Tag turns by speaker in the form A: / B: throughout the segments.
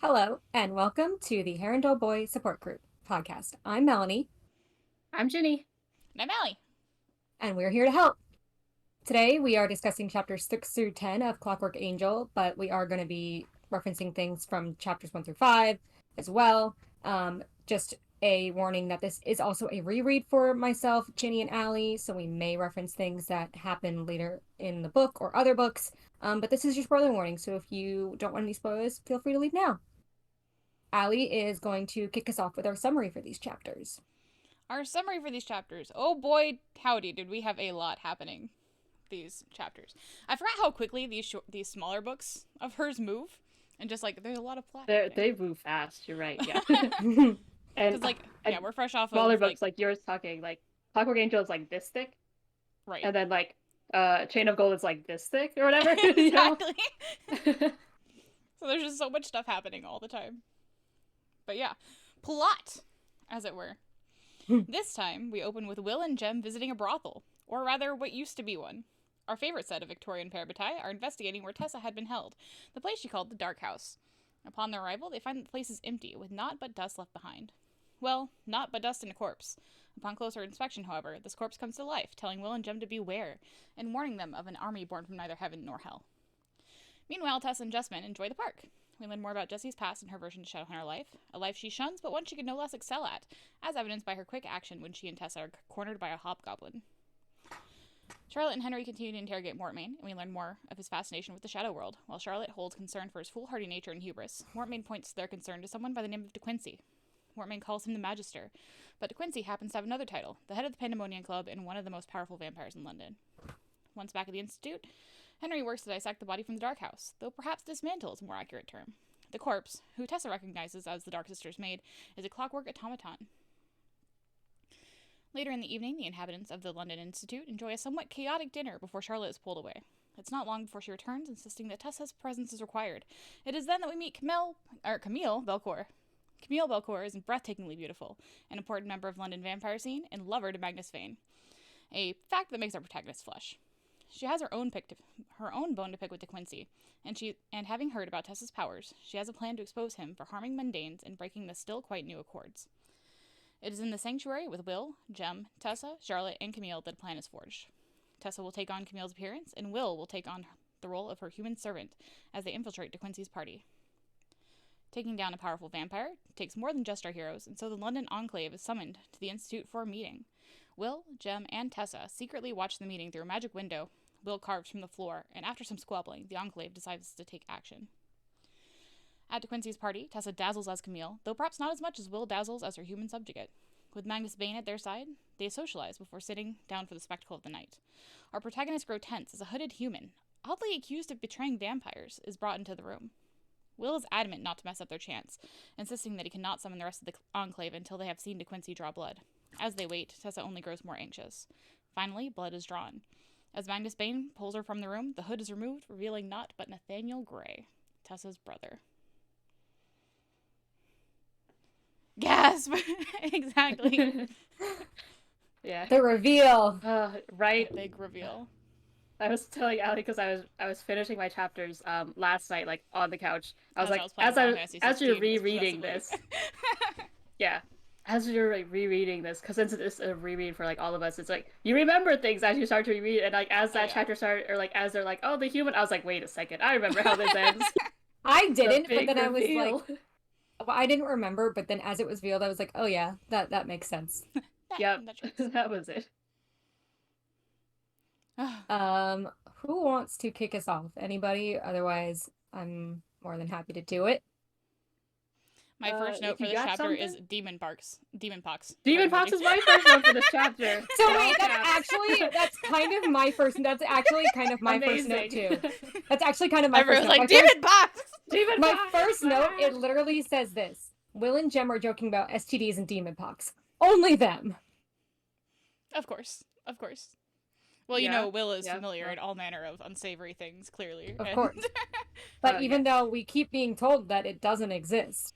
A: Hello, and welcome to the Herondale Boy Support Group podcast. I'm Melanie.
B: I'm Ginny.
C: And I'm Allie.
A: And we're here to help. Today, we are discussing chapters 6 through 10 of Clockwork Angel, but we are going to be referencing things from chapters 1 through 5 as well. Just a warning that this is also a reread for myself, Ginny, and Allie, so we may reference things that happen later in the book or other books. But this is your spoiler warning, so if you don't want any spoilers, feel free to leave now. Allie is going to kick us off with our summary for these chapters.
C: Our summary for these chapters. Oh boy, howdy, did we have a lot happening these chapters. I forgot how quickly these smaller books of hers move, and just like there's a lot of plot.
B: They move fast. You're right. Yeah. And
C: we're fresh off
B: smaller
C: of
B: books like yours talking like Clockwork Angel is like this thick,
C: right?
B: And then like Chain of Gold is like this thick or whatever.
C: Exactly. So there's just so much stuff happening all the time. But yeah, plot, as it were. This time we open with Will and Jem visiting a brothel, or rather, what used to be one. Our favorite set of Victorian parabatai are investigating where Tessa had been held, the place she called the Dark House. Upon their arrival, they find that the place is empty, with naught but dust left behind. Well, naught but dust and a corpse. Upon closer inspection, however, this corpse comes to life, telling Will and Jem to beware, and warning them of an army born from neither heaven nor hell. Meanwhile, Tessa and Jessamine enjoy the park. We learn more about Jessie's past and her version to Shadowhunter life, a life she shuns but one she could no less excel at, as evidenced by her quick action when she and Tessa are cornered by a hobgoblin. Charlotte and Henry continue to interrogate Mortmain, and we learn more of his fascination with the Shadow World. While Charlotte holds concern for his foolhardy nature and hubris, Mortmain points their concern to someone by the name of De Quincey. Mortmain calls him the Magister, but De Quincey happens to have another title, the head of the Pandemonium Club and one of the most powerful vampires in London. Once back at the Institute, Henry works to dissect the body from the Dark House, though perhaps dismantle is a more accurate term. The corpse, who Tessa recognizes as the Dark Sister's maid, is a clockwork automaton. Later in the evening, the inhabitants of the London Institute enjoy a somewhat chaotic dinner before Charlotte is pulled away. It's not long before she returns, insisting that Tessa's presence is required. It is then that we meet Camille Belcour. Camille Belcour is breathtakingly beautiful, an important member of London vampire scene, and lover to Magnus Vane. A fact that makes our protagonist flush. She has her own bone to pick with De Quincey, and having heard about Tessa's powers, she has a plan to expose him for harming mundanes and breaking the still quite new accords. It is in the sanctuary with Will, Jem, Tessa, Charlotte, and Camille that a plan is forged. Tessa will take on Camille's appearance, and Will take on the role of her human servant as they infiltrate De Quincey's party. Taking down a powerful vampire takes more than just our heroes, and so the London Enclave is summoned to the Institute for a meeting. Will, Jem, and Tessa secretly watch the meeting through a magic window Will carves from the floor, and after some squabbling, the Enclave decides to take action. At De Quincey's party, Tessa dazzles as Camille, though perhaps not as much as Will dazzles as her human subjugate. With Magnus Vane at their side, they socialize before sitting down for the spectacle of the night. Our protagonist grows tense as a hooded human, oddly accused of betraying vampires, is brought into the room. Will is adamant not to mess up their chance, insisting that he cannot summon the rest of the Enclave until they have seen De Quincey draw blood. As they wait, Tessa only grows more anxious. Finally, blood is drawn. As Magnus Bane pulls her from the room, the hood is removed, revealing naught but Nathaniel Gray, Tessa's brother. Gasp! Exactly.
B: Yeah.
A: The reveal.
B: Right.
C: The big reveal.
B: I was telling Allie because I was finishing my chapters last night, like on the couch. As you're rereading this. Yeah. As you're like rereading this, because since it's a reread for like all of us, it's like you remember things as you start to reread, and like as that chapter started, or like as they're like, oh, the human, I was like, wait a second, I remember how this ends.
A: I didn't, but then
B: reveal.
A: I was like, well, I didn't remember, but then as it was revealed, I was like, oh yeah, that makes sense.
B: Yep, that was it.
A: Who wants to kick us off? Anybody? Otherwise, I'm more than happy to do it.
C: My first note for this chapter is Demon Pox.
B: Demon Pox is my first note for this chapter.
A: So wait, that's kind of my first note too. That's actually kind of my first note.
C: Everyone's like, Demon Pox!
A: My first note, it literally says this. Will and Jem are joking about STDs and Demon Pox. Only them.
C: Of course. Well, you know, Will is familiar in all manner of unsavory things, clearly.
A: Of course. But even though we keep being told that it doesn't exist.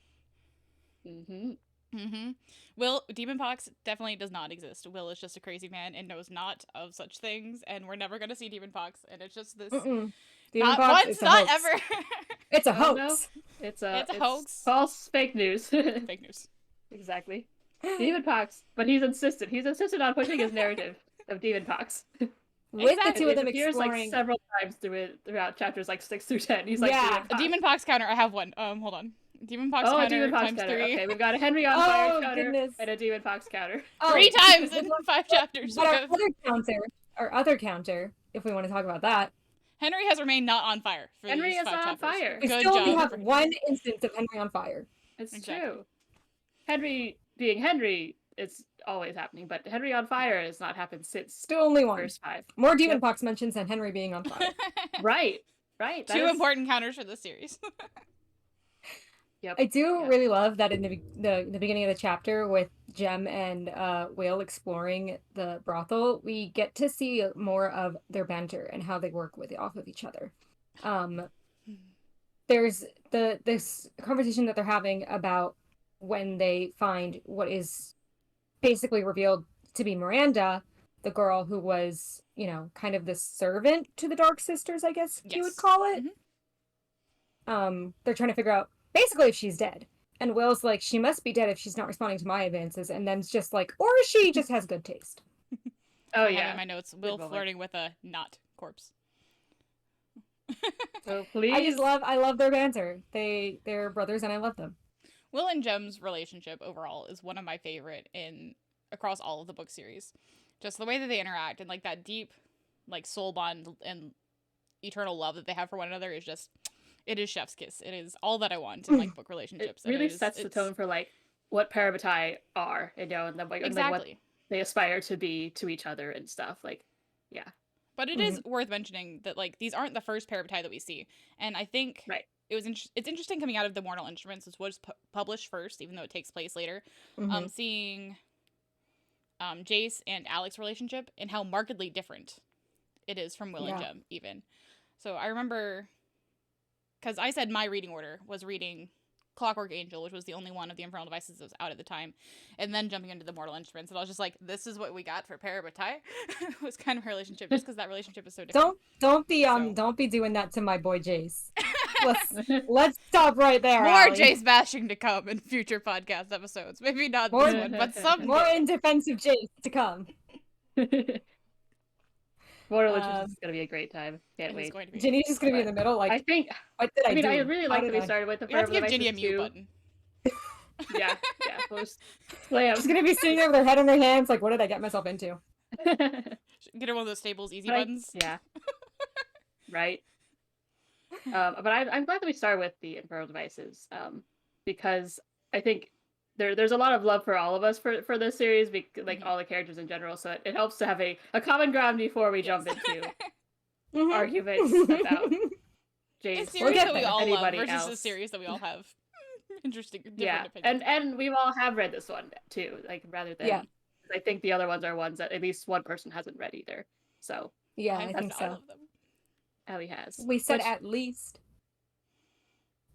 C: Will, Demon Pox definitely does not exist. Will is just a crazy man and knows not of such things, and we're never going to see Demon Pox, and it's just this...
A: Demon
C: not
A: Pox,
C: once, not ever.
A: It's a hoax.
B: No. It's a
C: hoax.
B: False fake news.
C: Fake news.
B: Exactly. Demon pox, but he's insistent. He's insistent on pushing his narrative of demon pox.
A: With the two of them
B: appears
A: exploring,
B: like several times throughout chapters like 6 through 10. He's like
A: Yeah.
C: A demon pox counter. I have one. Hold on. Demon pox
B: a
C: counter
B: demon pox
C: times
B: counter.
C: 3.
B: Okay, we've got a Henry on fire
A: Oh,
B: counter
A: goodness.
B: and a demon pox counter.
C: 3 times in 5 chapters.
A: But our other counter, if we want to talk about that,
C: Henry has remained not on fire for
B: Henry
C: these
B: is
C: 5
B: not on
C: chapters.
B: fire.
A: we
C: Good
A: still only
C: job.
A: have one instance of Henry on fire.
B: It's
C: Exactly.
B: true. Henry being Henry, it's always happening, but Henry on fire has not happened since
A: Still only one.
B: first 5.
A: More demon pox mentions than Henry being on fire.
B: Right.
C: 2 important counters for this series.
B: Yep.
A: I do really love that in the beginning of the chapter with Jem and Whale exploring the brothel, we get to see more of their banter and how they work off of each other. There's this conversation that they're having about when they find what is basically revealed to be Miranda, the girl who was, kind of the servant to the Dark Sisters, I guess you would call it. Mm-hmm. They're trying to figure out basically if she's dead. And Will's like, she must be dead if she's not responding to my advances. And then's just like, or she just has good taste.
B: Oh,
C: I
B: yeah.
C: have in my notes, Will flirting with a not corpse.
B: So please.
A: I love their banter. They're brothers and I love them.
C: Will and Jem's relationship overall is one of my favorite across all of the book series. Just the way that they interact and like that deep, like soul bond and eternal love that they have for one another is just, it is chef's kiss. It is all that I want in like book relationships.
B: It really sets the tone for like what parabatai are, and then like what they aspire to be to each other and stuff. Like, yeah.
C: But it is worth mentioning that like these aren't the first parabatai that we see, and I think it's interesting coming out of the Mortal Instruments, which was published first, even though it takes place later. Seeing Jace and Alex's relationship and how markedly different it is from Will and Jem, even. So I remember, because I said my reading order was reading Clockwork Angel, which was the only one of the Infernal Devices that was out at the time, and then jumping into the Mortal Instruments, and I was just like, this is what we got for parabatai. It was kind of her relationship, just because that relationship is so different.
A: Don't be doing that to my boy Jace. Let's stop right there.
C: More
A: Allie.
C: Jace bashing to come in future podcast episodes. Maybe not this one, but some
A: more in defense of Jace to come.
B: Mortal Instruments is gonna be a great time. Can't wait.
A: Ginny's just gonna be in the middle. Like,
B: I think.
A: What did I do?
B: I really like that we started with the.
C: You have to give Ginny a mute button.
B: Yeah. Slam.
A: She's gonna be sitting there with her head in her hands, like, what did I get myself into?
C: Get her one of those Staples easy buttons.
B: Yeah. Right. But I'm glad that we started with the Infernal Devices, because I think there's a lot of love for all of us for this series, like all the characters in general. So it helps to have a common ground before we jump into arguments about Jace.
C: A series that we all love
B: anybody
C: versus
B: else.
C: a series that we all have interesting, different opinions.
B: and we've all have read this one too. Like rather than, I think the other ones are ones that at least one person hasn't read either. So
A: I think so.
C: I love them.
B: Allie has.
A: We said at least.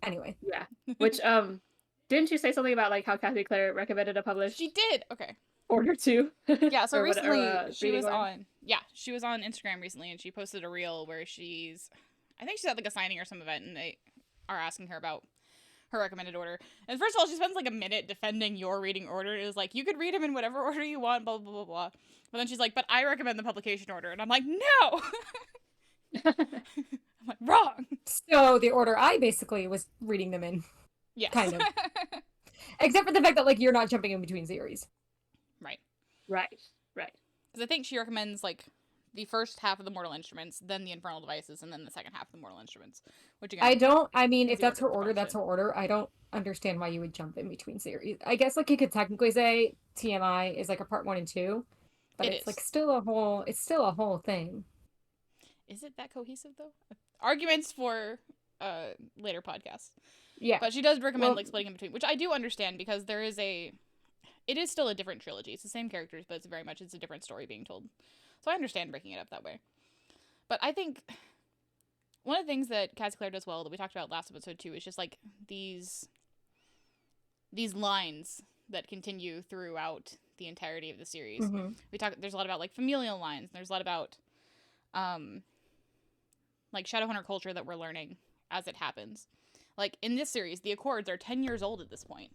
A: Anyway.
B: Yeah. Which didn't you say something about like how Cassandra Clare recommended a published?
C: She did. Okay.
B: Order 2.
C: Yeah. So recently she was on. Yeah, she was on Instagram recently, and she posted a reel where I think she's at like a signing or some event, and they are asking her about her recommended order. And first of all, she spends like a minute defending your reading order. It was like, you could read them in whatever order you want, blah blah blah blah. But then she's like, but I recommend the publication order, and I'm like, no. I'm like, wrong.
A: So the order I basically was reading them in.
C: Yeah.
A: Kind of. Except for the fact that like you're not jumping in between series.
B: Right.
C: Because I think she recommends like the first half of the Mortal Instruments, then the Infernal Devices, and then the second half of the Mortal Instruments. Which again,
A: if that's her order, that's her order. I don't understand why you would jump in between series. I guess like you could technically say TMI is like a part 1 and 2, but it's like still a whole thing.
C: Is it that cohesive though? Arguments for later podcasts.
A: Yeah.
C: But she does recommend like splitting in between, which I do understand because it is still a different trilogy. It's the same characters, but it's a different story being told. So I understand breaking it up that way. But I think one of the things that Cass Clare does well that we talked about last episode too is just like these lines that continue throughout the entirety of the series. There's a lot about like familial lines. There's a lot about like Shadowhunter culture that we're learning as it happens. Like, in this series, the Accords are 10 years old at this point.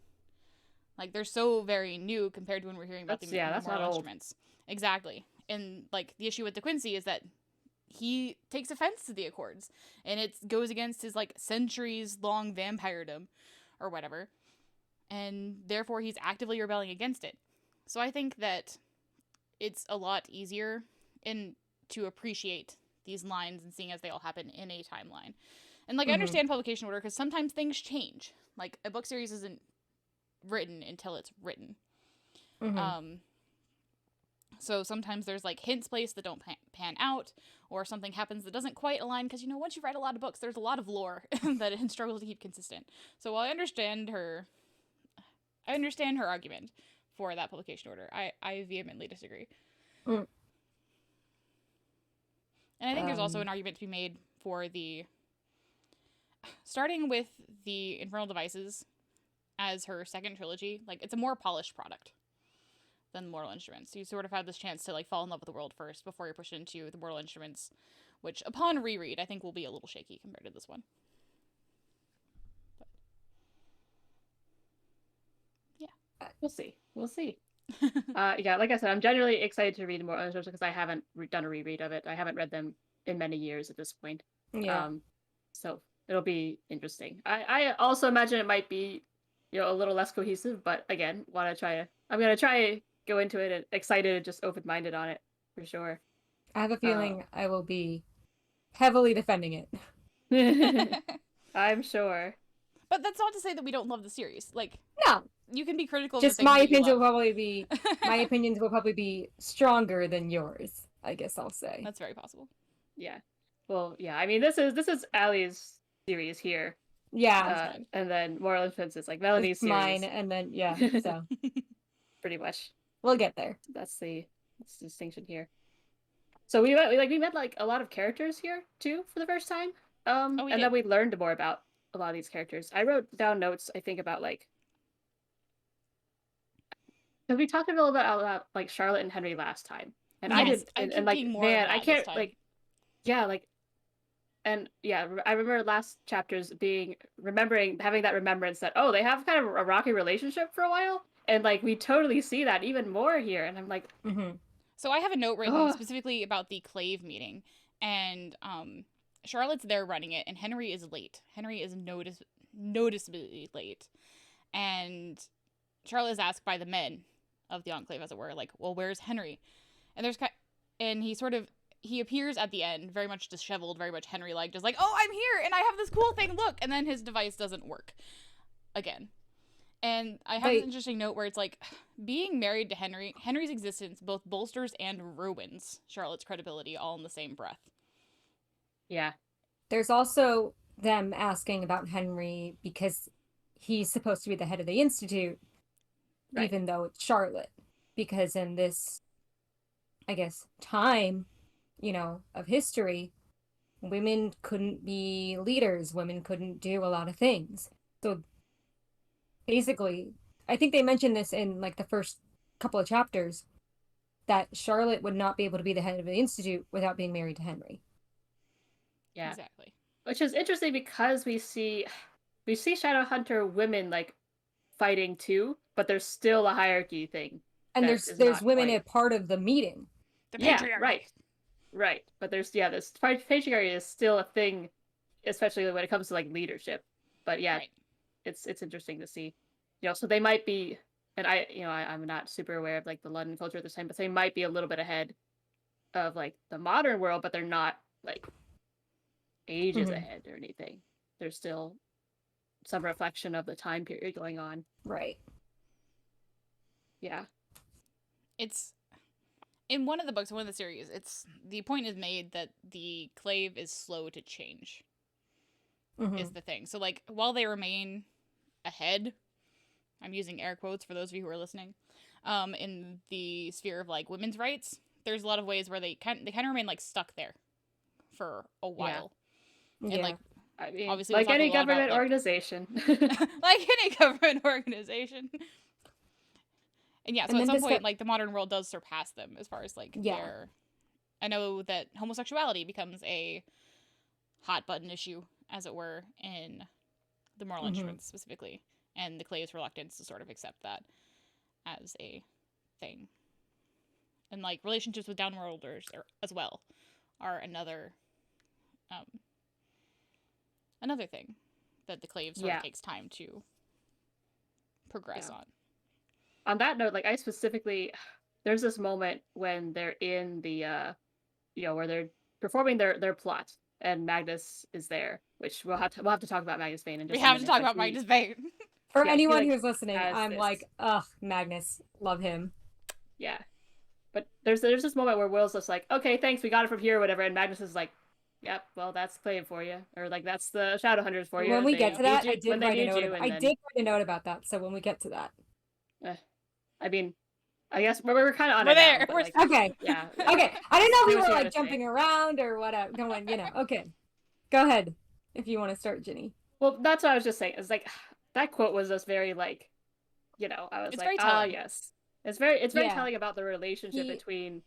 C: Like, they're so very new compared to when we're hearing about the moral instruments. Exactly. And, like, the issue with De Quincey is that he takes offense to the Accords, and it goes against his, like, centuries-long vampiredom, or whatever, and therefore he's actively rebelling against it. So I think that it's a lot easier to appreciate these lines and seeing as they all happen in a timeline. And, like, I understand publication order, because sometimes things change. Like, a book series isn't written until it's written. So sometimes there's, like, hints placed that don't pan out, or something happens that doesn't quite align, because, you know, once you write a lot of books, there's a lot of lore that it struggles to keep consistent. So while I understand her argument for that publication order, I vehemently disagree. And I think there's also an argument to be made for starting with the Infernal Devices as her second trilogy. Like, it's a more polished product than Mortal Instruments. You sort of have this chance to, like, fall in love with the world first before you're pushed into the Mortal Instruments, which, upon reread, I think will be a little shaky compared to this one. But, yeah.
B: We'll see. Yeah, like I said, I'm generally excited to read Mortal Instruments because I haven't done a reread of it. I haven't read them in many years at this point.
A: Yeah.
B: So it'll be interesting. I also imagine it might be, you know, a little less cohesive, but again, I'm gonna try go into it excited and just open-minded on it for sure.
A: I have a feeling I will be heavily defending it.
B: I'm sure.
C: But that's not to say that we don't love the series. Like,
A: no,
C: you can be critical.
A: Just my opinions will probably be stronger than yours, I guess I'll say.
C: That's very possible.
B: Yeah. Well, yeah. I mean, this is Allie's series here.
A: Yeah.
B: And then Moral Instruments is like Melanie's series.
A: Mine, and then so
B: pretty much.
A: We'll get there.
B: That's the distinction here. So we met like a lot of characters here too for the first time. Then we learned more about a lot of these characters. I wrote down notes, I think, about like, because we talked a little bit about like Charlotte and Henry last time, and
C: yes,
B: I can't like, yeah, like, and yeah, I remember last chapters having that remembrance that, oh, they have kind of a rocky relationship for a while, and like we totally see that even more here, and I'm like,
C: So I have a note written specifically about the Clave meeting, and Charlotte's there running it, and Henry is late. Henry is noticeably late, and Charlotte is asked by the men of the Enclave, as it were, like, well, where's Henry? And he appears at the end, very much disheveled, very much Henry-like, just like, oh, I'm here, and I have this cool thing, look! And then his device doesn't work. Again. And I have an interesting note where it's like, being married to Henry's existence both bolsters and ruins Charlotte's credibility all in the same breath.
B: Yeah.
A: There's also them asking about Henry because he's supposed to be the head of the Institute, even though it's Charlotte. Because in this, I guess, time, you know, of history, women couldn't be leaders. Women couldn't do a lot of things. So basically, I think they mentioned this in like the first couple of chapters, that Charlotte would not be able to be the head of the Institute without being married to Henry.
B: Yeah,
C: exactly.
B: Which is interesting because we see Shadowhunter women like fighting too, but there's still a hierarchy thing.
A: And there's women a part of the meeting.
C: The patriarchy.
B: Right. But this patriarchy is still a thing, especially when it comes to like leadership. But yeah, it's interesting to see. You know, so they might be, and I'm not super aware of like the London culture at this time, but they might be a little bit ahead of like the modern world, but they're not like ages ahead or anything. There's still some reflection of the time period going on.
A: Right.
B: Yeah.
C: It's in one of the books, one of the series, the point is made that the Clave is slow to change. Is the thing. So like while they remain ahead, I'm using air quotes for those of you who are listening, in the sphere of like women's rights, there's a lot of ways where they kind of remain like stuck there for a while.
A: Yeah.
C: And like,
B: I mean,
C: obviously
B: like any government organization.
C: Like any government organization. And yeah, so at some point, like, the modern world does surpass them as far as, like, I know that homosexuality becomes a hot button issue, as it were, in the moral instruments specifically, and the Clave's reluctance to sort of accept that as a thing. And like relationships with downworlders as well are another thing that the Clave sort of takes time to progress on.
B: On that note, like I specifically, there's this moment when they're in the where they're performing their plot, and Magnus is there, which we'll have to talk about Magnus Bane in just a minute.
C: We have to talk about Magnus Bane.
A: For anyone who's listening, I'm like, ugh, Magnus, love him.
B: Yeah, but there's this moment where Will's just like, okay, thanks, we got it from here, or whatever, and Magnus is like, yep, well, that's Clave for you, or like that's the Shadowhunters for you.
A: When we get to that, I did write a note about that. So when we get to that,
B: I mean, I guess we're kind of on
C: we're
B: it
C: there.
B: now, like,
A: okay.
B: Yeah.
A: Okay. I didn't know we were like jumping around or whatever. Going, okay. Go ahead if you want to start, Ginny.
B: Well, that's what I was just saying. It's like that quote was just very like, I was like, yes. It's very telling about the relationship between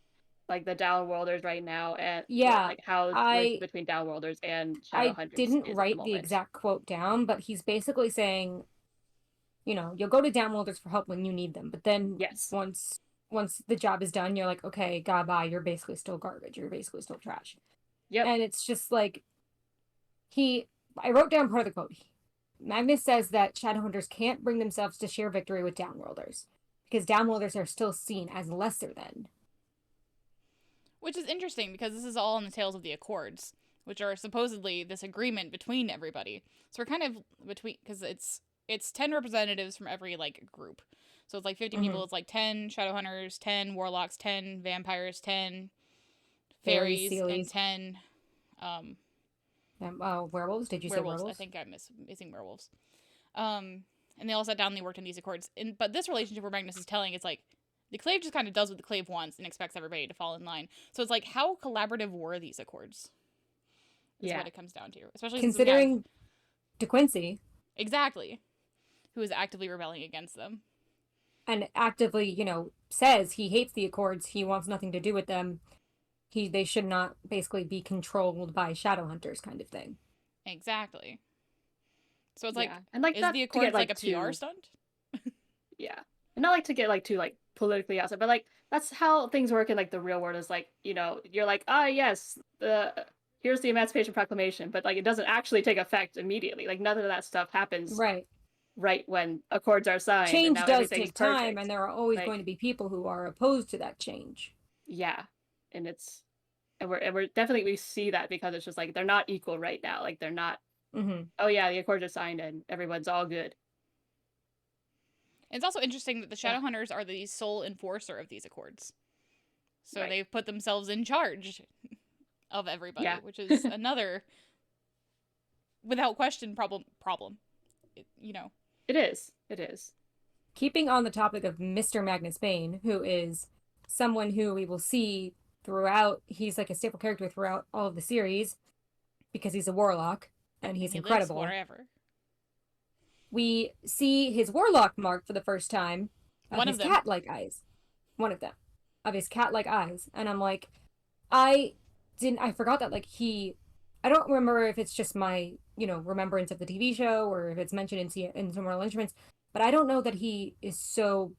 B: like the downworlders right now and like how between downworlders and Shadowhunters.
A: I didn't write the exact quote down, but he's basically saying, you'll go to downworlders for help when you need them, but then once the job is done, you're like, okay, goodbye, you're basically still garbage, you're basically still trash.
B: Yep.
A: And it's just like I wrote down part of the quote. Magnus says that Shadowhunters can't bring themselves to share victory with downworlders because downworlders are still seen as lesser than.
C: Which is interesting because this is all in the Tales of the Accords, which are supposedly this agreement between everybody. So we're kind of between, because it's 10 representatives from every like group. So it's like 50 people. It's like 10 Shadowhunters, 10 warlocks, 10 vampires, 10 fairies, and 10
A: werewolves. Did you say werewolves?
C: I think I'm missing werewolves. And they all sat down and they worked in these accords. But this relationship where Magnus is telling, it's like the Clave just kind of does what the Clave wants and expects everybody to fall in line. So it's like, how collaborative were these accords? Is what it comes down to, especially
A: considering De Quincey.
C: Exactly. Who is actively rebelling against them.
A: And actively, says he hates the Accords. He wants nothing to do with them. They should not basically be controlled by Shadowhunters kind of thing.
C: Exactly. So it's like,
B: and like,
C: is the Accords like a PR stunt?
B: Yeah. And not like to get like too like politically outside, but like that's how things work in like the real world is like, you're like, yes, here's the Emancipation Proclamation, but like it doesn't actually take effect immediately. Like none of that stuff happens right when accords are signed.
A: Change does take time, and there are always going to be people who are opposed to that change.
B: Yeah, and we're definitely, we see that because it's just like they're not equal right now. Like they're not. Oh yeah, the accords are signed and everyone's all good.
C: It's also interesting that the Shadowhunters are the sole enforcer of these accords, so they've put themselves in charge of everybody, which is another, without question, problem.
B: It is.
A: Keeping on the topic of Mr. Magnus Bane, who is someone who we will see throughout, he's like a staple character throughout all of the series, because he's a warlock, and he's incredible.
C: Lives forever.
A: We see his warlock mark for the first time of his cat-like eyes. One of them. Of his cat-like eyes. And I'm like, I forgot that, like, I don't remember if it's just my, remembrance of the TV show or if it's mentioned in some Mortal Instruments, but I don't know that he is so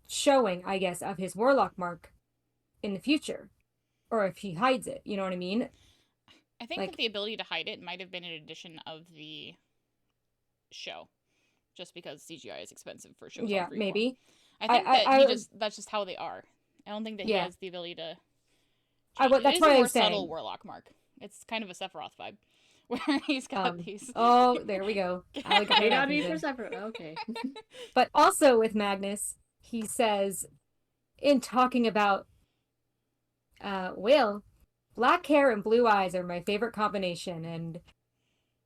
A: showing, I guess, of his warlock mark in the future, or if he hides it, you know what I mean?
C: I think that the ability to hide it might have been an addition of the show, just because CGI is expensive for shows.
A: Yeah, maybe.
C: I think that's just how they are. I don't think that he has the ability to. That's why I'm saying subtle warlock mark. It's kind of a Sephiroth vibe, where he's got these.
A: Oh, there we go.
B: May not be for Sephiroth. Okay.
A: But also with Magnus, he says, in talking about, Will, black hair and blue eyes are my favorite combination, and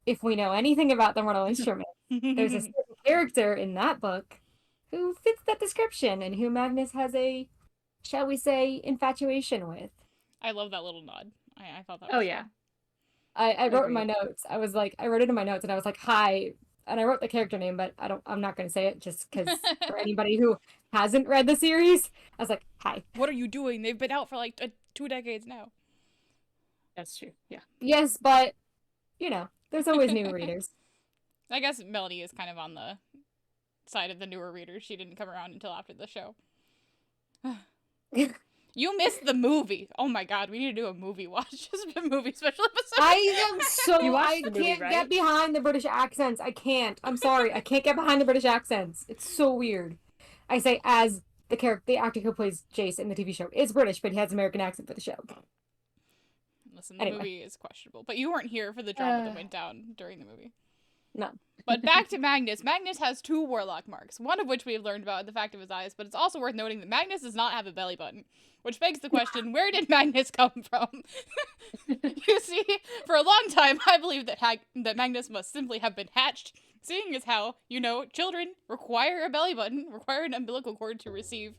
A: if we know anything about the Mortal Instrument, there's a certain character in that book who fits that description and who Magnus has a, shall we say, infatuation with.
C: I love that little nod. I thought that was fun.
A: I wrote in my notes. I wrote it in my notes and I was like, hi. And I wrote the character name, but I'm not going to say it just because for anybody who hasn't read the series, I was like, hi.
C: What are you doing? They've been out for like 2 decades now.
B: That's true. Yeah.
A: Yes, but, there's always new readers.
C: I guess Melanie is kind of on the side of the newer readers. She didn't come around until after the show. You missed the movie. Oh my god, we need to do a movie watch. Just a movie special episode.
A: I can't get behind the British accents. I can't. I'm sorry. I can't get behind the British accents. It's so weird. I say as the actor who plays Jace in the TV show is British, but he has an American accent for the show.
C: Listen, the movie is questionable. But you weren't here for the drama that went down during the movie.
A: No.
C: But back to Magnus. Magnus has 2 warlock marks, one of which we've learned about, the fact of his eyes, but it's also worth noting that Magnus does not have a belly button, which begs the question, where did Magnus come from? You see, for a long time, I believe that Magnus must simply have been hatched, seeing as how, children require a belly button, require an umbilical cord to receive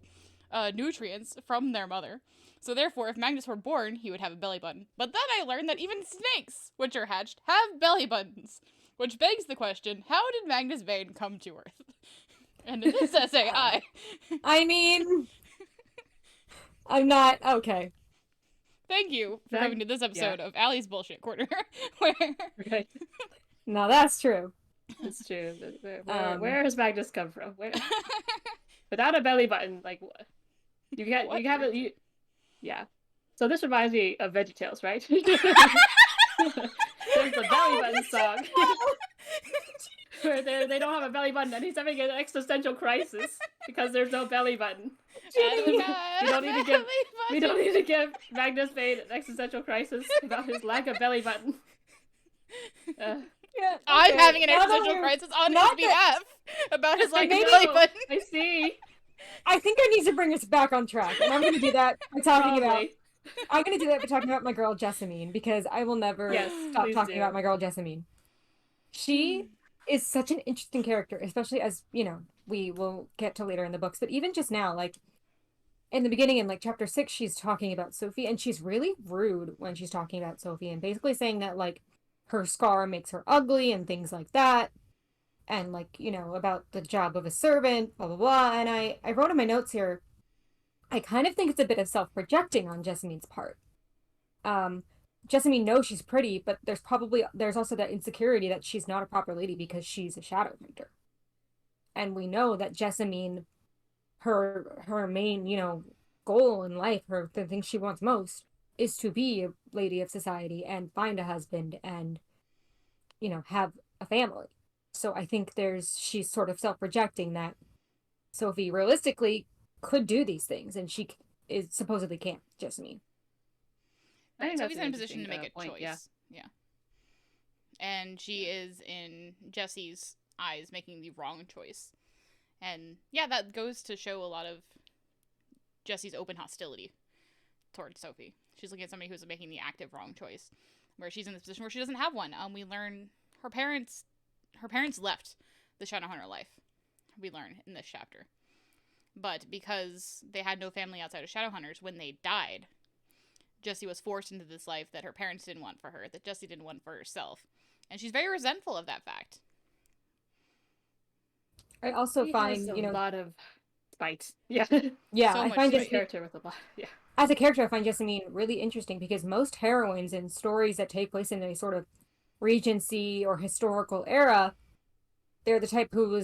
C: nutrients from their mother. So therefore, if Magnus were born, he would have a belly button. But then I learned that even snakes, which are hatched, have belly buttons. Which begs the question, how did Magnus Vane come to Earth? And in this essay,
A: I mean... I'm not... Okay.
C: Thank you for coming to this episode of Allie's Bullshit Corner, where...
B: Okay.
A: No, that's true.
B: That's true. Where has Magnus come from? Where... Without a belly button, like, yeah. So this reminds me of VeggieTales, right? There's the belly button song where they don't have a belly button and he's having an existential crisis because there's no belly button. We don't need to give Magnus Vane an existential crisis about his lack of belly button.
C: I'm having an existential crisis on his behalf about his lack of belly button.
B: I see.
A: I think I need to bring us back on track, and I'm going to do that by talking about... I'm going to do that by talking about my girl Jessamine, because I will never stop talking about my girl Jessamine. She is such an interesting character, especially as, we will get to later in the books, but even just now, like, in the beginning, in, like, chapter 6, she's talking about Sophie, and she's really rude when she's talking about Sophie, and basically saying that, like, her scar makes her ugly, and things like that, and, like, about the job of a servant, blah, blah, blah, and I wrote in my notes here, I kind of think it's a bit of self-projecting on Jessamine's part. Jessamine knows she's pretty, but there's also that insecurity that she's not a proper lady because she's a Shadowhunter. And we know that Jessamine, her main, goal in life, the thing she wants most, is to be a lady of society and find a husband and, have a family. So I think she's sort of self-projecting that Sophie realistically could do these things, and she supposedly can't, Jessamine.
C: I think Sophie's in a position to make a choice. Yeah. And she is, in Jesse's eyes, making the wrong choice. And, yeah, that goes to show a lot of Jesse's open hostility towards Sophie. She's looking at somebody who's making the active wrong choice, where she's in this position where she doesn't have one. We learn her parents left the Shadowhunter life, we learn in this chapter. But because they had no family outside of Shadowhunters, when they died, Jessie was forced into this life that her parents didn't want for her, that Jessie didn't want for herself. And she's very resentful of that fact.
A: I also find,
B: a lot of spite.
A: Yeah,
C: so
A: I find
B: this character with a lot. Yeah.
A: As a character, I find Jessamine really interesting because most heroines in stories that take place in a sort of Regency or historical era, they're the type who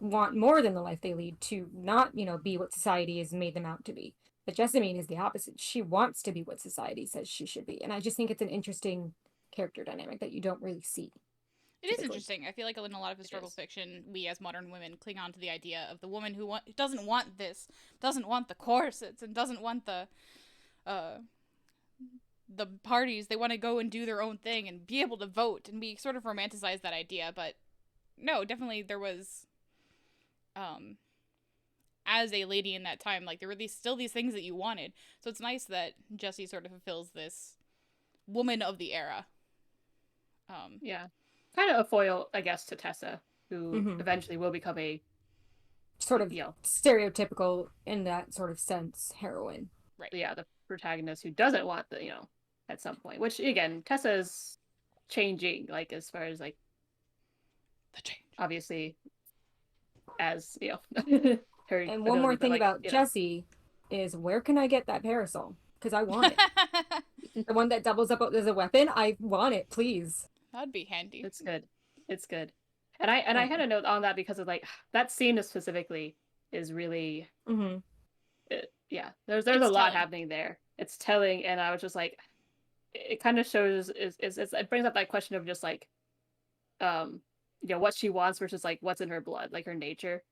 A: want more than the life they lead, to not, be what society has made them out to be. But Jessamine is the opposite. She wants to be what society says she should be. And I just think it's an interesting character dynamic that you don't really see.
C: It is interesting. I feel like in a lot of historical fiction, we as modern women cling on to the idea of the woman who doesn't want this, doesn't want the corsets, and doesn't want the parties. They want to go and do their own thing and be able to vote. And we sort of romanticize that idea. But no, definitely there was... as a lady in that time, like, there were still these things that you wanted. So it's nice that Jessie sort of fulfills this woman of the era.
B: Yeah. Kind of a foil, I guess, to Tessa, who eventually will become a
A: sort of stereotypical, in that sort of sense, heroine.
B: Right. Yeah, the protagonist who doesn't want at some point. Which, again, Tessa's changing, like, as far as, like,
C: the change.
B: Obviously, as, her...
A: And one more thing about Jessie is, where can I get that parasol? Because I want it. The one that doubles up as a weapon, I want it, please.
C: That'd be handy.
B: It's good. It's good. And I had a note on that because of like that scene specifically is really yeah. There's a lot happening there. It's telling, and I was just like, it kind of shows it brings up that question of just like what she wants versus like what's in her blood, like her nature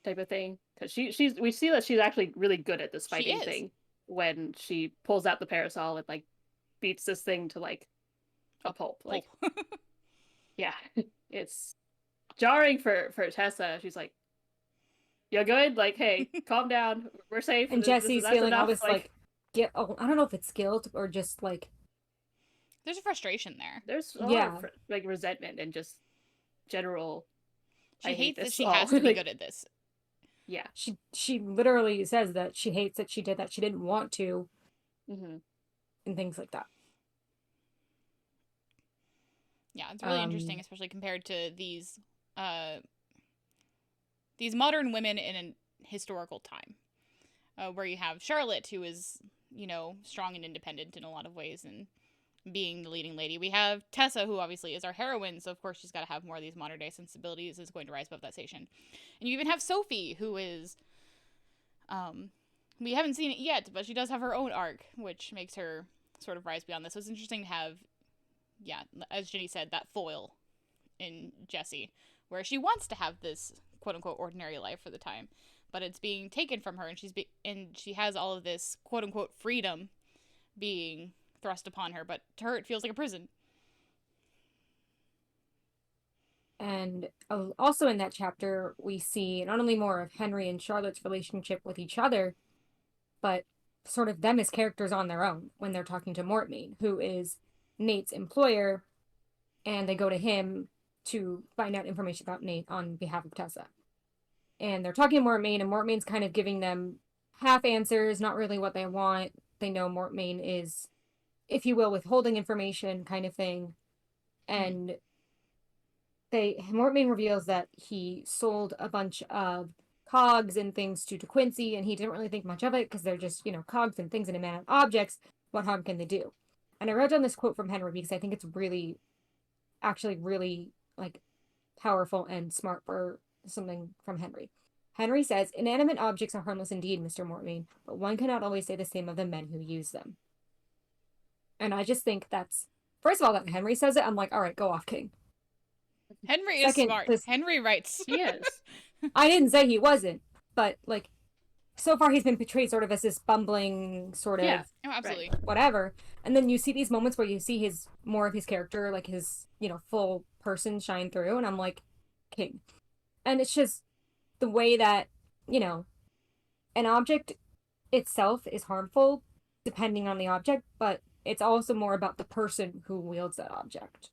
B: type of thing. Because we see that she's actually really good at this fighting thing when she pulls out the parasol and like beats this thing to like a pulp. Like yeah, it's jarring for Tessa. She's like, "You're good. Like, hey, calm down. We're safe."
A: And Jesse's feeling all this like I don't know if it's guilt or just like
C: there's a frustration there.
B: There's a lot of like resentment and just general.
C: She hates that she has to be good at this.
B: Yeah,
A: she literally says that she hates that she did that. She didn't want to, and things like that.
C: Yeah, it's really interesting, especially compared to these modern women in a historical time, where you have Charlotte, who is, strong and independent in a lot of ways and being the leading lady. We have Tessa, who obviously is our heroine, so of course she's got to have more of these modern day sensibilities, is going to rise above that station. And you even have Sophie, who is, we haven't seen it yet, but she does have her own arc, which makes her sort of rise beyond this. So it's interesting to have, as Ginny said, that foil in Jessie, where she wants to have this quote-unquote ordinary life for the time, but it's being taken from her, and she has all of this quote-unquote freedom being thrust upon her, but to her it feels like a prison.
A: And also in that chapter, we see not only more of Henry and Charlotte's relationship with each other, but sort of them as characters on their own when they're talking to Mortmain, who is Nate's employer, and they go to him to find out information about Nate on behalf of Tessa. And they're talking to Mortmain, and Mortmain's kind of giving them half answers, not really what they want. They know Mortmain is, if you will, withholding information kind of thing. And Mortmain reveals that he sold a bunch of cogs and things to De Quincy, and he didn't really think much of it because they're just, cogs and things in a man of objects. What harm can they do? And I wrote down this quote from Henry because I think it's really, actually really, like, powerful and smart for something from Henry. Henry says, "Inanimate objects are harmless indeed, Mr. Mortmain, but one cannot always say the same of the men who use them." And I just think that's, first of all, that Henry says it, I'm like, all right, go off, King.
C: Henry is smart. Henry writes.
B: He is.
A: I didn't say he wasn't, but, like, so far he's been portrayed sort of as this bumbling sort of
C: absolutely
A: whatever. And then you see these moments where you see more of his character, like his, full person shine through, and I'm like, King. And it's just the way that, an object itself is harmful depending on the object, but it's also more about the person who wields that object.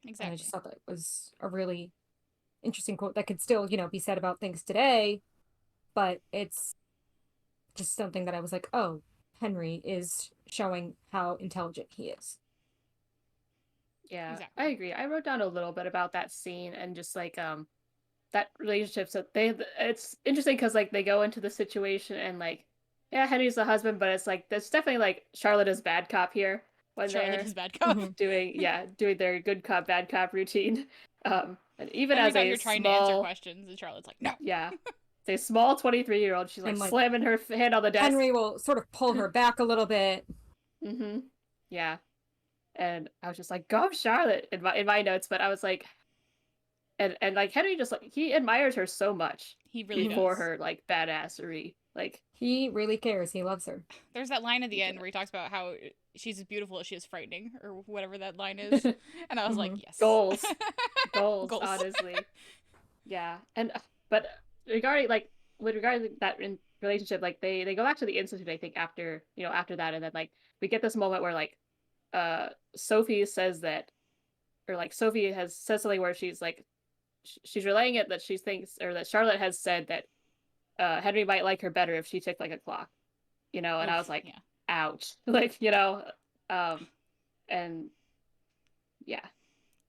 C: Exactly.
A: And I just thought that was a really interesting quote that could still, be said about things today, but it's just something that I was like, oh, Henry is showing how intelligent he is.
B: Yeah, exactly. I agree. I wrote down a little bit about that scene and just like that relationship. So it's interesting because like they go into the situation and like, yeah, Henry's the husband, but it's like there's definitely like Charlotte is bad cop here when
C: Charlotte is bad cop
B: doing their good cop bad cop routine. And even
C: every
B: as
C: time you're trying to answer questions, and Charlotte's like, no.
B: Yeah. It's a small 23-year-old. She's like slamming her hand on the desk.
A: Henry will sort of pull her back a little bit.
B: Yeah. And I was just like, go Charlotte in my notes, but I was like, and like Henry just like he admires her so much.
C: He really
B: before
C: does.
B: her like badassery. Like
A: he really cares. He loves her.
C: There's that line at the end where he talks about how she's as beautiful as she is frightening, or whatever that line is. And I was like, yes.
B: Goals, honestly. Yeah. And but regarding that relationship, like they go back to the Institute, I think, after that, and then like we get this moment where like Sophie says that, or like Sophie has said something where she's like she's relaying it that she thinks, or that Charlotte has said that Henry might like her better if she ticked like a clock, and I was like, ouch, like, and yeah.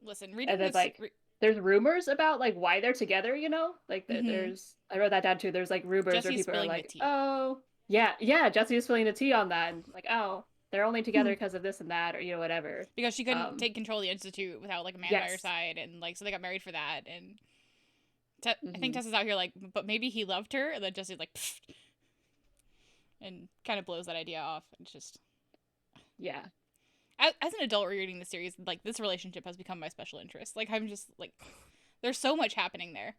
C: Listen, reading
B: and then
C: this,
B: like there's rumors about like why they're together, like there's, I wrote that down too. There's like rumors where people are like, oh yeah, Jesse is spilling the tea on that, and like, oh, they're only together because of this and that, or whatever.
C: Because she couldn't take control of the Institute without like a man by her side, and like so they got married for that. And I think Tessa's out here like, but maybe he loved her, and then Jesse's like, pfft, and kind of blows that idea off. It's just,
B: yeah.
C: As an adult reading the series, like this relationship has become my special interest. Like I'm just like, there's so much happening there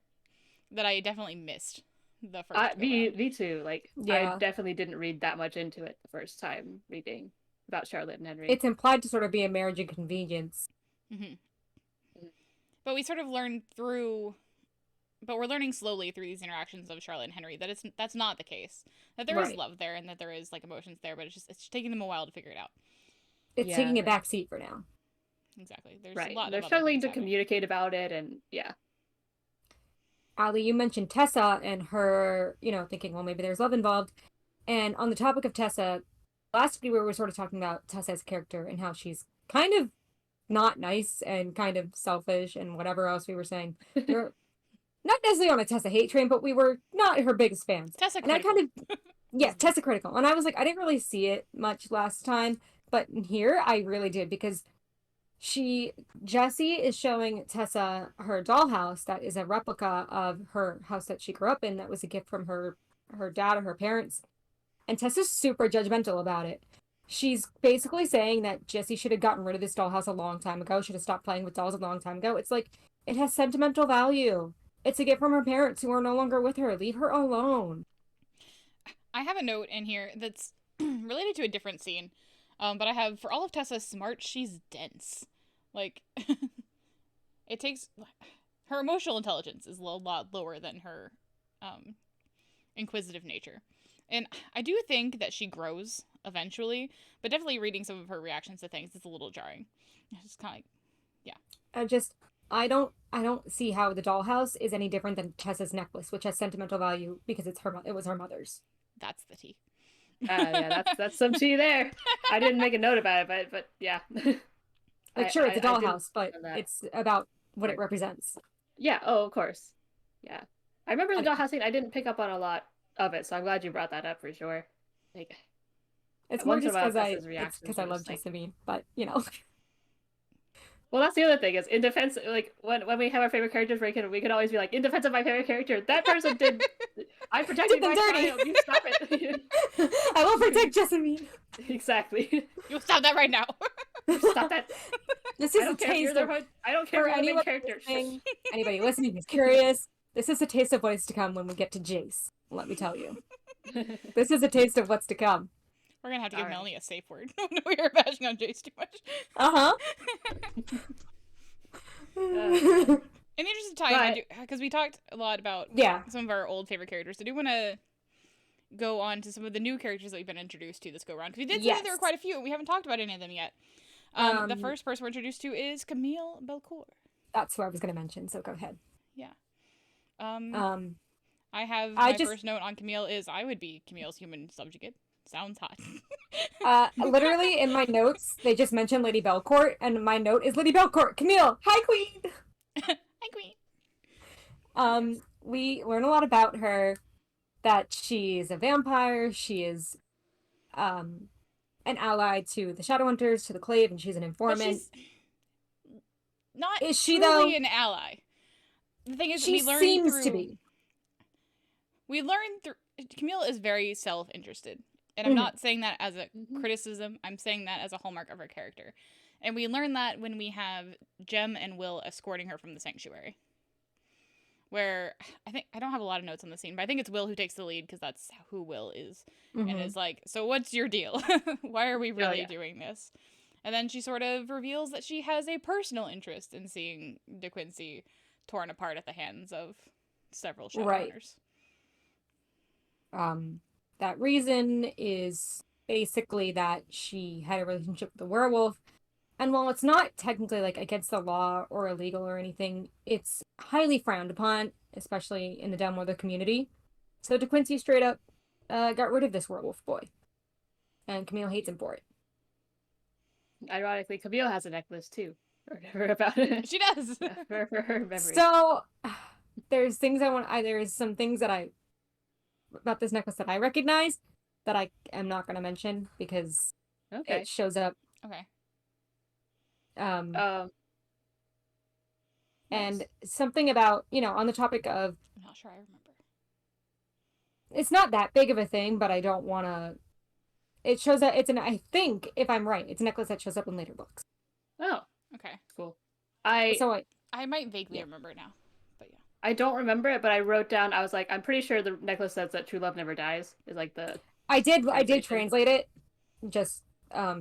C: that I definitely missed the first.
B: Me too. Like I definitely didn't read that much into it the first time reading about Charlotte and Henry.
A: It's implied to sort of be a marriage and convenience.
C: But we sort of learn through, but we're learning slowly through these interactions of Charlotte and Henry that that's not the case. That there is love there and that there is like emotions there, but it's taking them a while to figure it out.
A: It's taking a back seat for now.
C: Exactly. There's a lot
B: they're struggling to communicate about it, and
A: Ali, you mentioned Tessa and her, thinking, well, maybe there's love involved. And on the topic of Tessa, last week we were sort of talking about Tessa's character and how she's kind of not nice and kind of selfish and whatever else we were saying. We're not necessarily on a Tessa hate train, but we were not her biggest fans.
C: Tessa critical.
A: And I kind of, Tessa critical. And I was like, I didn't really see it much last time, but here I really did, because Jessie is showing Tessa her dollhouse that is a replica of her house that she grew up in, that was a gift from her dad or her parents. And Tessa's super judgmental about it. She's basically saying that Jessie should have gotten rid of this dollhouse a long time ago, should have stopped playing with dolls a long time ago. It's like, it has sentimental value. It's a gift from her parents who are no longer with her. Leave her alone.
C: I have a note in here that's related to a different scene. But I have, for all of Tessa's smart, she's dense. Like, it takes, her emotional intelligence is a lot lower than her inquisitive nature. And I do think that she grows eventually, but definitely reading some of her reactions to things is a little jarring. It's just kind of
A: I don't see how the dollhouse is any different than Tessa's necklace, which has sentimental value because it was her mother's.
C: That's the tea.
B: That's some tea there. I didn't make a note about it, but yeah.
A: Like, sure, it's a dollhouse, but it's about what it represents.
B: Yeah. Oh, of course. Yeah. I remember the dollhouse thing. I didn't pick up on a lot of it, so I'm glad you brought that up for sure. Like,
A: it's more just because I love Jessamine, but
B: Well, that's the other thing, is in defense, like when we have our favorite characters, we can always be like, in defense of my favorite character, that person did. I protected my child. You stop it.
A: I will protect Jessamine.
B: Exactly.
C: You'll stop that right now.
B: Stop that.
A: This is a taste of.
B: I don't care for any characters.
A: Anybody listening who's curious, this is a taste of what is to come when we get to Jace. Let me tell you, this is a taste of what's to come.
C: We're gonna have to give Melanie a safe word. We are bashing on Jace too much. In the interest of time, because we talked a lot about some of our old favorite characters, I do want to go on to some of the new characters that we've been introduced to this go around. Because we did say there were quite a few, and we haven't talked about any of them yet. The first person we're introduced to is Camille Belcourt.
A: That's who I was going to mention, so go ahead.
C: Yeah. I have my first note on Camille is I would be Camille's human subjugate. Sounds hot.
A: Literally in my notes, they just mentioned Lady Belcourt, and my note is Lady Belcourt, Camille, hi queen.
C: Hi queen.
A: We learn a lot about her, that she's a vampire, she is an ally to the Shadowhunters, to the Clave, and she's an informant.
C: Is she truly an ally? The thing is,
A: she seems to be.
C: We learn through. Camille is very self-interested. And I'm not saying that as a criticism. I'm saying that as a hallmark of her character. And we learn that when we have Jem and Will escorting her from the sanctuary. Where, I don't have a lot of notes on the scene, but I think it's Will who takes the lead, because that's who Will is. And is like, so what's your deal? Why are we really doing this? And then she sort of reveals that she has a personal interest in seeing De Quincey torn apart at the hands of several Shadowhunters.
A: That reason is basically that she had a relationship with a werewolf, and while it's not technically like against the law or illegal or anything, it's highly frowned upon, especially in the Downworther community. So De Quincey straight up got rid of this werewolf boy, and Camille hates him for it.
B: Ironically, Camille has a necklace too. Or about it.
C: She does.
B: for her memory.
A: So there's some things that about this necklace that I recognize that I am not going to mention, because
B: Okay.
A: It shows up.
C: Okay.
A: And something about, on the topic of...
C: I'm not sure I remember.
A: It's not that big of a thing, but I don't want to... It shows up... I think, if I'm right, it's a necklace that shows up in later books.
B: Oh.
C: Okay.
B: Cool.
C: I might vaguely remember now, but yeah.
B: I don't remember it, but I wrote down, I was like, I'm pretty sure the necklace says that true love never dies, is like the...
A: I did translate it, just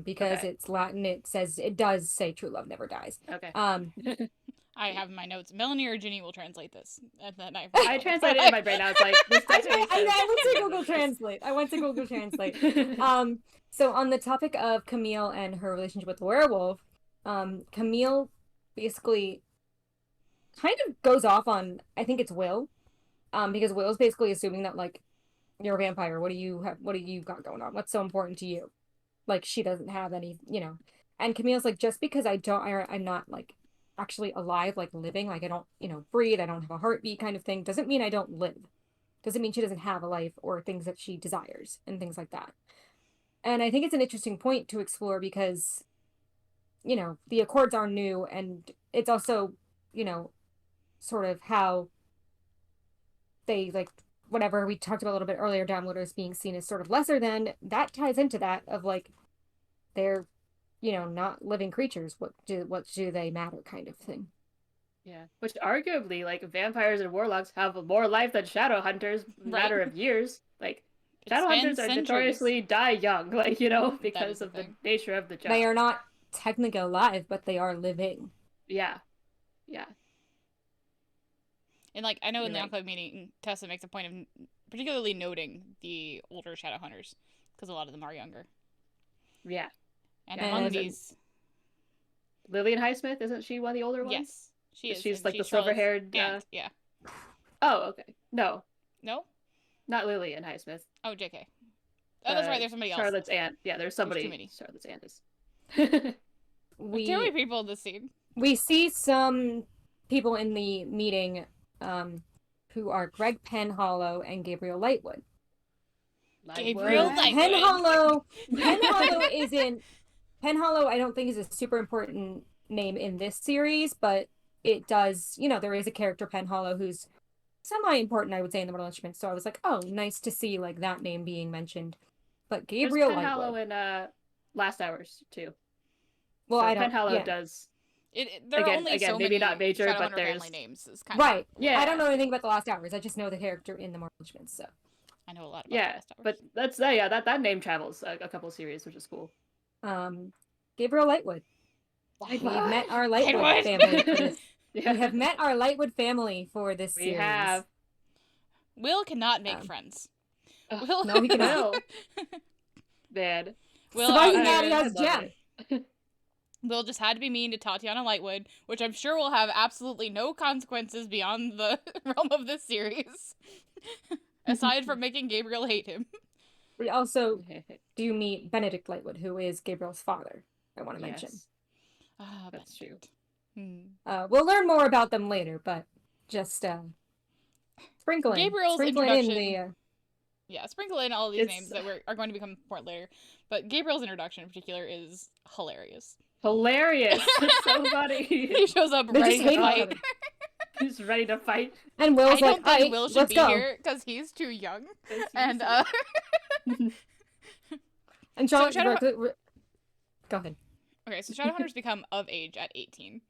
A: because it's Latin. It does say true love never dies.
B: Okay.
C: I have my notes. Melanie or Ginny will translate this, and then
B: I translated it in my brain. I was like, this
A: I went to Google Translate. So on the topic of Camille and her relationship with the werewolf, Camille basically kind of goes off on, I think it's Will, because Will's basically assuming that, like, you're a vampire. What do you got going on? What's so important to you? Like, she doesn't have any, And Camille's like, just because I'm not, like, actually alive, like, living, like, I don't, breathe, I don't have a heartbeat kind of thing, doesn't mean I don't live. Doesn't mean she doesn't have a life or things that she desires and things like that. And I think it's an interesting point to explore because, the Accords are new, and it's also, sort of how they, like, whatever we talked about a little bit earlier, downloaders being seen as sort of lesser than, that ties into that of, like, they're, not living creatures. What do they matter kind of thing.
B: Yeah. Which arguably, like, vampires and warlocks have more life than Shadowhunters in a matter of years. Like, Shadowhunters are notoriously die young, like, because of the nature of the job.
A: They are not technically alive, but they are living.
B: Yeah. Yeah.
C: And, like, I know in the Enclave meeting, Tessa makes a point of particularly noting the older Shadowhunters, because a lot of them are younger.
B: Yeah.
C: And among these...
B: Lillian Highsmith, isn't she one of the older ones?
C: Yes, she is.
B: She's, like, the silver-haired...
C: Yeah.
B: Oh, okay. No?
C: Not
B: Lillian Highsmith.
C: Oh, JK. Oh, that's right, there's somebody else.
B: Charlotte's aunt. Yeah, there's somebody. Charlotte's aunt is...
C: Too many people in this scene.
A: We see some people in the meeting... who are Greg Penhollow and Gabriel Lightwood.
C: Gabriel Lightwood.
A: Penhollow I don't think is a super important name in this series, but it does, there is a character Penhollow who's semi-important, I would say, in the Mortal Instruments. So I was like, oh, nice to see, like, that name being mentioned. But Gabriel
B: There's
A: Lightwood.
B: Penhollow in Last Hours too.
A: Well,
B: so
A: I don't.
B: Penhollow does.
C: There are only so
B: maybe
C: many
B: not major, but there's
C: family names. Is kind
A: right.
C: Of...
A: Yeah. I don't know anything about the Last Hours. I just know the character in the Mortal Instruments. So
C: I know a lot about the Last Hours.
B: But that's that name travels a couple series, which is cool.
A: Gabriel Lightwood. We've met our Lightwood family for this. Yeah. We have met our Lightwood family for this series.
B: We have.
C: Will cannot make friends.
A: Will... No, he cannot.
B: Bad.
A: Will Maddie has Jem.
C: Will just had to be mean to Tatiana Lightwood, which I'm sure will have absolutely no consequences beyond the realm of this series. Aside from making Gabriel hate him.
A: We also do meet Benedict Lightwood, who is Gabriel's father, I want to mention.
B: That's true.
A: We'll learn more about them later, but just sprinkling in the...
C: Yeah, sprinkle in all these names that are going to become important later. But Gabriel's introduction in particular is hilarious.
B: Hilarious! It's so funny.
C: He shows up ready to fight.
B: He's ready to fight.
A: And Will's
C: I don't think Will should be here because he's too young. And
A: and Charlotte, go ahead.
C: Okay, so Shadowhunters become of age at 18.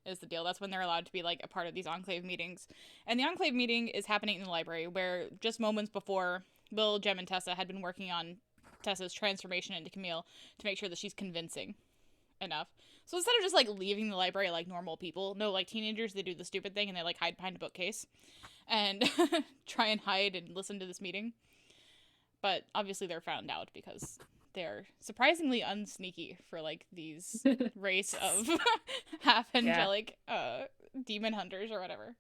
C: Is the deal. That's when they're allowed to be, like, a part of these Enclave meetings. And the Enclave meeting is happening in the library, where just moments before, Will, Jem, and Tessa had been working on Tessa's transformation into Camille to make sure that she's convincing enough. So instead of just, like, leaving the library like normal people, no, like, teenagers, they do the stupid thing and they, like, hide behind a bookcase and try and hide and listen to this meeting. But obviously they're found out because they're surprisingly unsneaky for, like, these race of half-angelic demon hunters or whatever.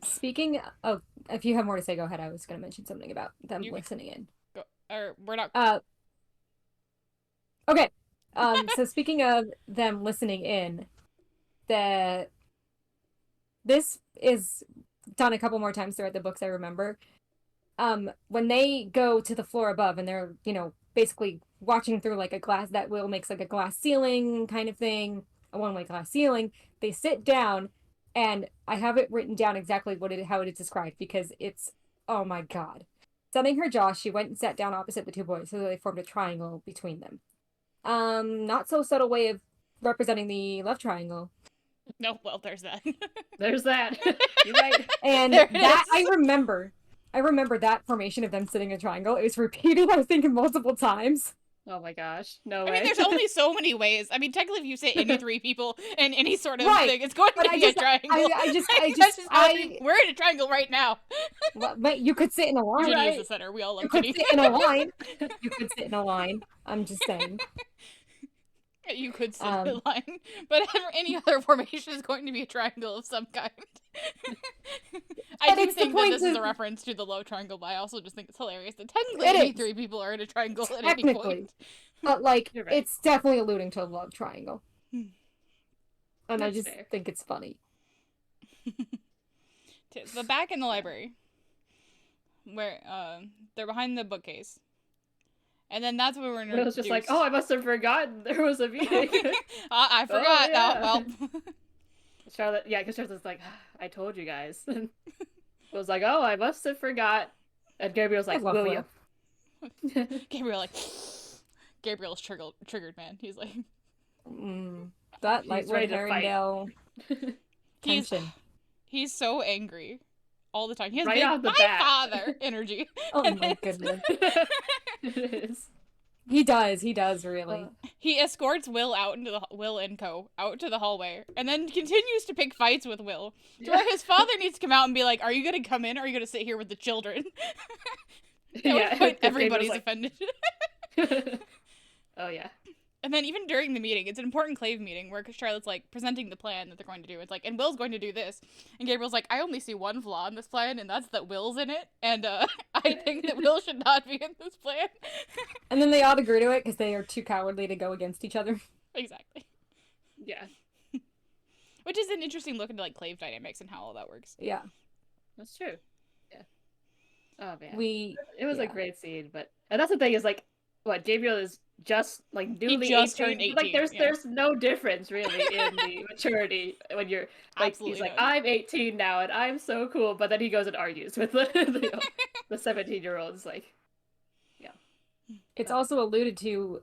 A: Speaking of, if you have more to say, go ahead. I was going to mention something about them listening in.
C: We're not...
A: Okay. So speaking of them listening in, this is done a couple more times throughout the books, I remember. When they go to the floor above and they're, basically watching through like a glass that Will makes like a glass ceiling kind of thing, a one-way glass ceiling. They sit down, and I have it written down exactly how it is described because it's, oh my god. Setting her jaw, she went and sat down opposite the two boys so that they formed a triangle between them. Not so subtle way of representing the love triangle.
C: No, well, there's that.
B: There's that. You're right.
A: And that I remember that formation of them sitting in a triangle. It was repeated, I think, multiple times.
B: Oh my gosh. No way.
C: I mean, there's only so many ways. I mean, technically, if you say any three people in any sort of thing, it's going to be a triangle. We're in a triangle right now.
A: But you could sit in a line.
C: Ginny is the center. We all love
A: You
C: Ginny.
A: could sit in a line. You could sit in a line. I'm just saying.
C: You could sit in a line, but any other formation is going to be a triangle of some kind. I do think that this is a reference to the love triangle, but I also just think it's hilarious that technically any three people are in a triangle at any point.
A: But, like,
B: right.
A: It's definitely alluding to a love triangle. And
B: That's
A: I just
B: fair.
A: think it's funny.
C: The back in the library, where they're behind the bookcase. And then that's when we're introduced.
B: It was just like, oh, I must have forgotten there was a meeting.
C: I forgot.
B: Oh, yeah.
C: Well.
B: Charlotte, yeah, because Charlotte's like, I told you guys. And it was like, oh, I must have forgot. And Gabriel's like, will you?
C: Gabriel's triggered, man. He's like,
A: that Lightwood Herondale tension.
C: He's so angry all the time. He has
B: right
C: big, my father energy.
A: Oh my goodness.
B: It is.
A: He does really.
C: He escorts Will and Co. out to the hallway, and then continues to pick fights with Will. To where his father needs to come out and be like, "Are you gonna come in? Or are you gonna sit here with the children?" Everybody's offended.
B: Oh yeah.
C: And then even during the meeting, it's an important Clave meeting where Charlotte's like presenting the plan that they're going to do. It's like, and Will's going to do this. And Gabriel's like, I only see one flaw in this plan, and that's that Will's in it. And I think that Will should not be in this plan.
A: And then they all agree to it because they are too cowardly to go against each other.
C: Exactly.
B: Yeah.
C: Which is an interesting look into like Clave dynamics and how all that works.
A: Yeah.
B: That's true. Yeah. Oh man.
A: It
B: was a great scene, and that's the thing is like, what, Gabriel is just like newly 18.
C: Turned 18.
B: Like there's no difference really in the maturity when you're like he's like, I'm 18 now and I'm so cool, but then he goes and argues with the 17-year-olds. Like, yeah.
A: It's also alluded to.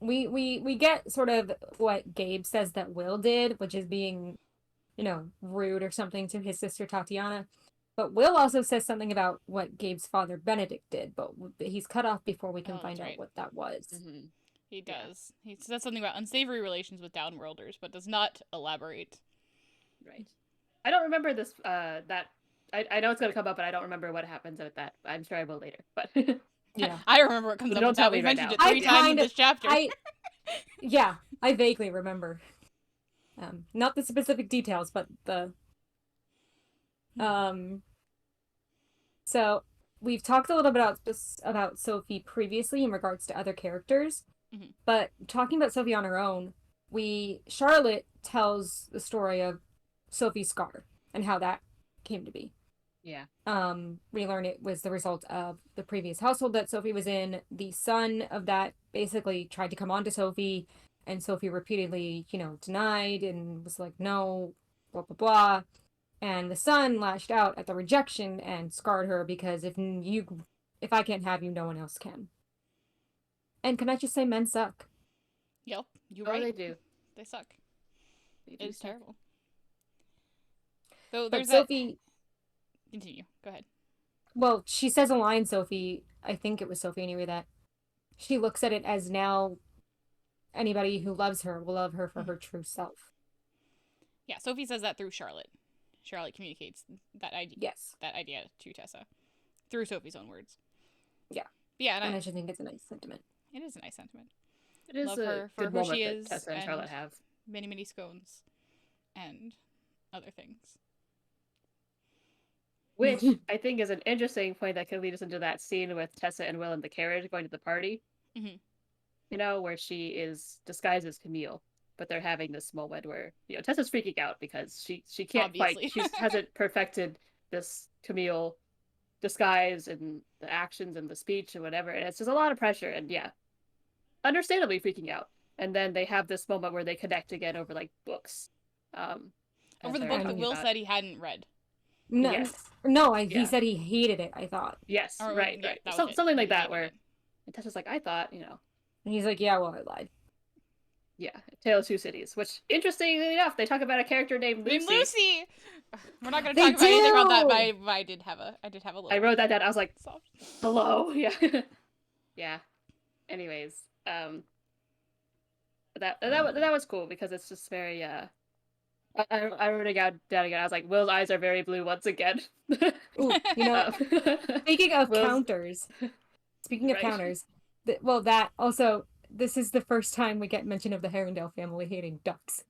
A: We get sort of what Gabe says that Will did, which is being, rude or something to his sister Tatiana. But Will also says something about what Gabe's father Benedict did, but he's cut off before we can find out what that was.
C: Mm-hmm. He does. Yeah. He says something about unsavory relations with Downworlders, but does not elaborate.
B: Right. I don't remember this, that... I know it's going to come up, but I don't remember what happens with that. I'm sure I will later, but...
A: Yeah.
C: I remember what comes up with that. We mentioned it 3 times in this chapter.
A: Yeah, I vaguely remember. Not the specific details, but the... So we've talked a little bit about Sophie previously in regards to other characters, but talking about Sophie on her own, Charlotte tells the story of Sophie's scar and how that came to be.
B: Yeah.
A: We learn it was the result of the previous household that Sophie was in. The son of that basically tried to come on to Sophie, and Sophie repeatedly, denied and was like, no, blah, blah, blah. And the son lashed out at the rejection and scarred her because if I can't have you, no one else can. And can I just say men suck?
C: Yep, you're right.
B: They do.
C: They suck.
B: It
C: is terrible. So
A: there's Sophie...
C: Continue. Go ahead.
A: Well, she says a line, Sophie, I think it was Sophie anyway, that she looks at it as now anybody who loves her will love her for her true self.
C: Yeah, Sophie says that through Charlotte. Charlotte communicates that idea.
A: Yes.
C: That idea to Tessa through Sophie's own words.
A: Yeah.
C: Yeah,
A: and I just think it's a nice sentiment.
C: It is a nice sentiment.
B: It is
C: love
B: a
C: her for
B: good
C: who
B: moment
C: she
B: that
C: is.
B: Tessa and Charlotte have
C: many, many scones and other things.
B: Which I think is an interesting point that could lead us into that scene with Tessa and Will in the carriage going to the party.
C: Mm-hmm.
B: Where she is disguised as Camille. But they're having this moment where, Tessa's freaking out because she can't
C: Obviously.
B: fight. She hasn't perfected this Camille disguise and the actions and the speech and whatever. And it's just a lot of pressure. And yeah, understandably freaking out. And then they have this moment where they connect again over like books.
C: Over the book that Will said he hadn't read.
A: No,
B: yes.
A: No, he said he hated it, I thought.
B: Yes,
C: or,
B: right.
C: Yeah,
B: something like that where and Tessa's like, I thought, And
A: he's like, yeah, well, I lied.
B: Yeah, Tale of Two Cities, which, interestingly enough, they talk about a character named Lucy.
C: We're not going to talk about anything about that, but I did have a little...
B: I wrote that down. I was like, hello? Yeah. Yeah. Anyways, that was cool because it's just very, I wrote it down again. I was like, Will's eyes are very blue once again.
A: Ooh, speaking of counters, that also, this is the first time we get mention of the Herondale family hating ducks.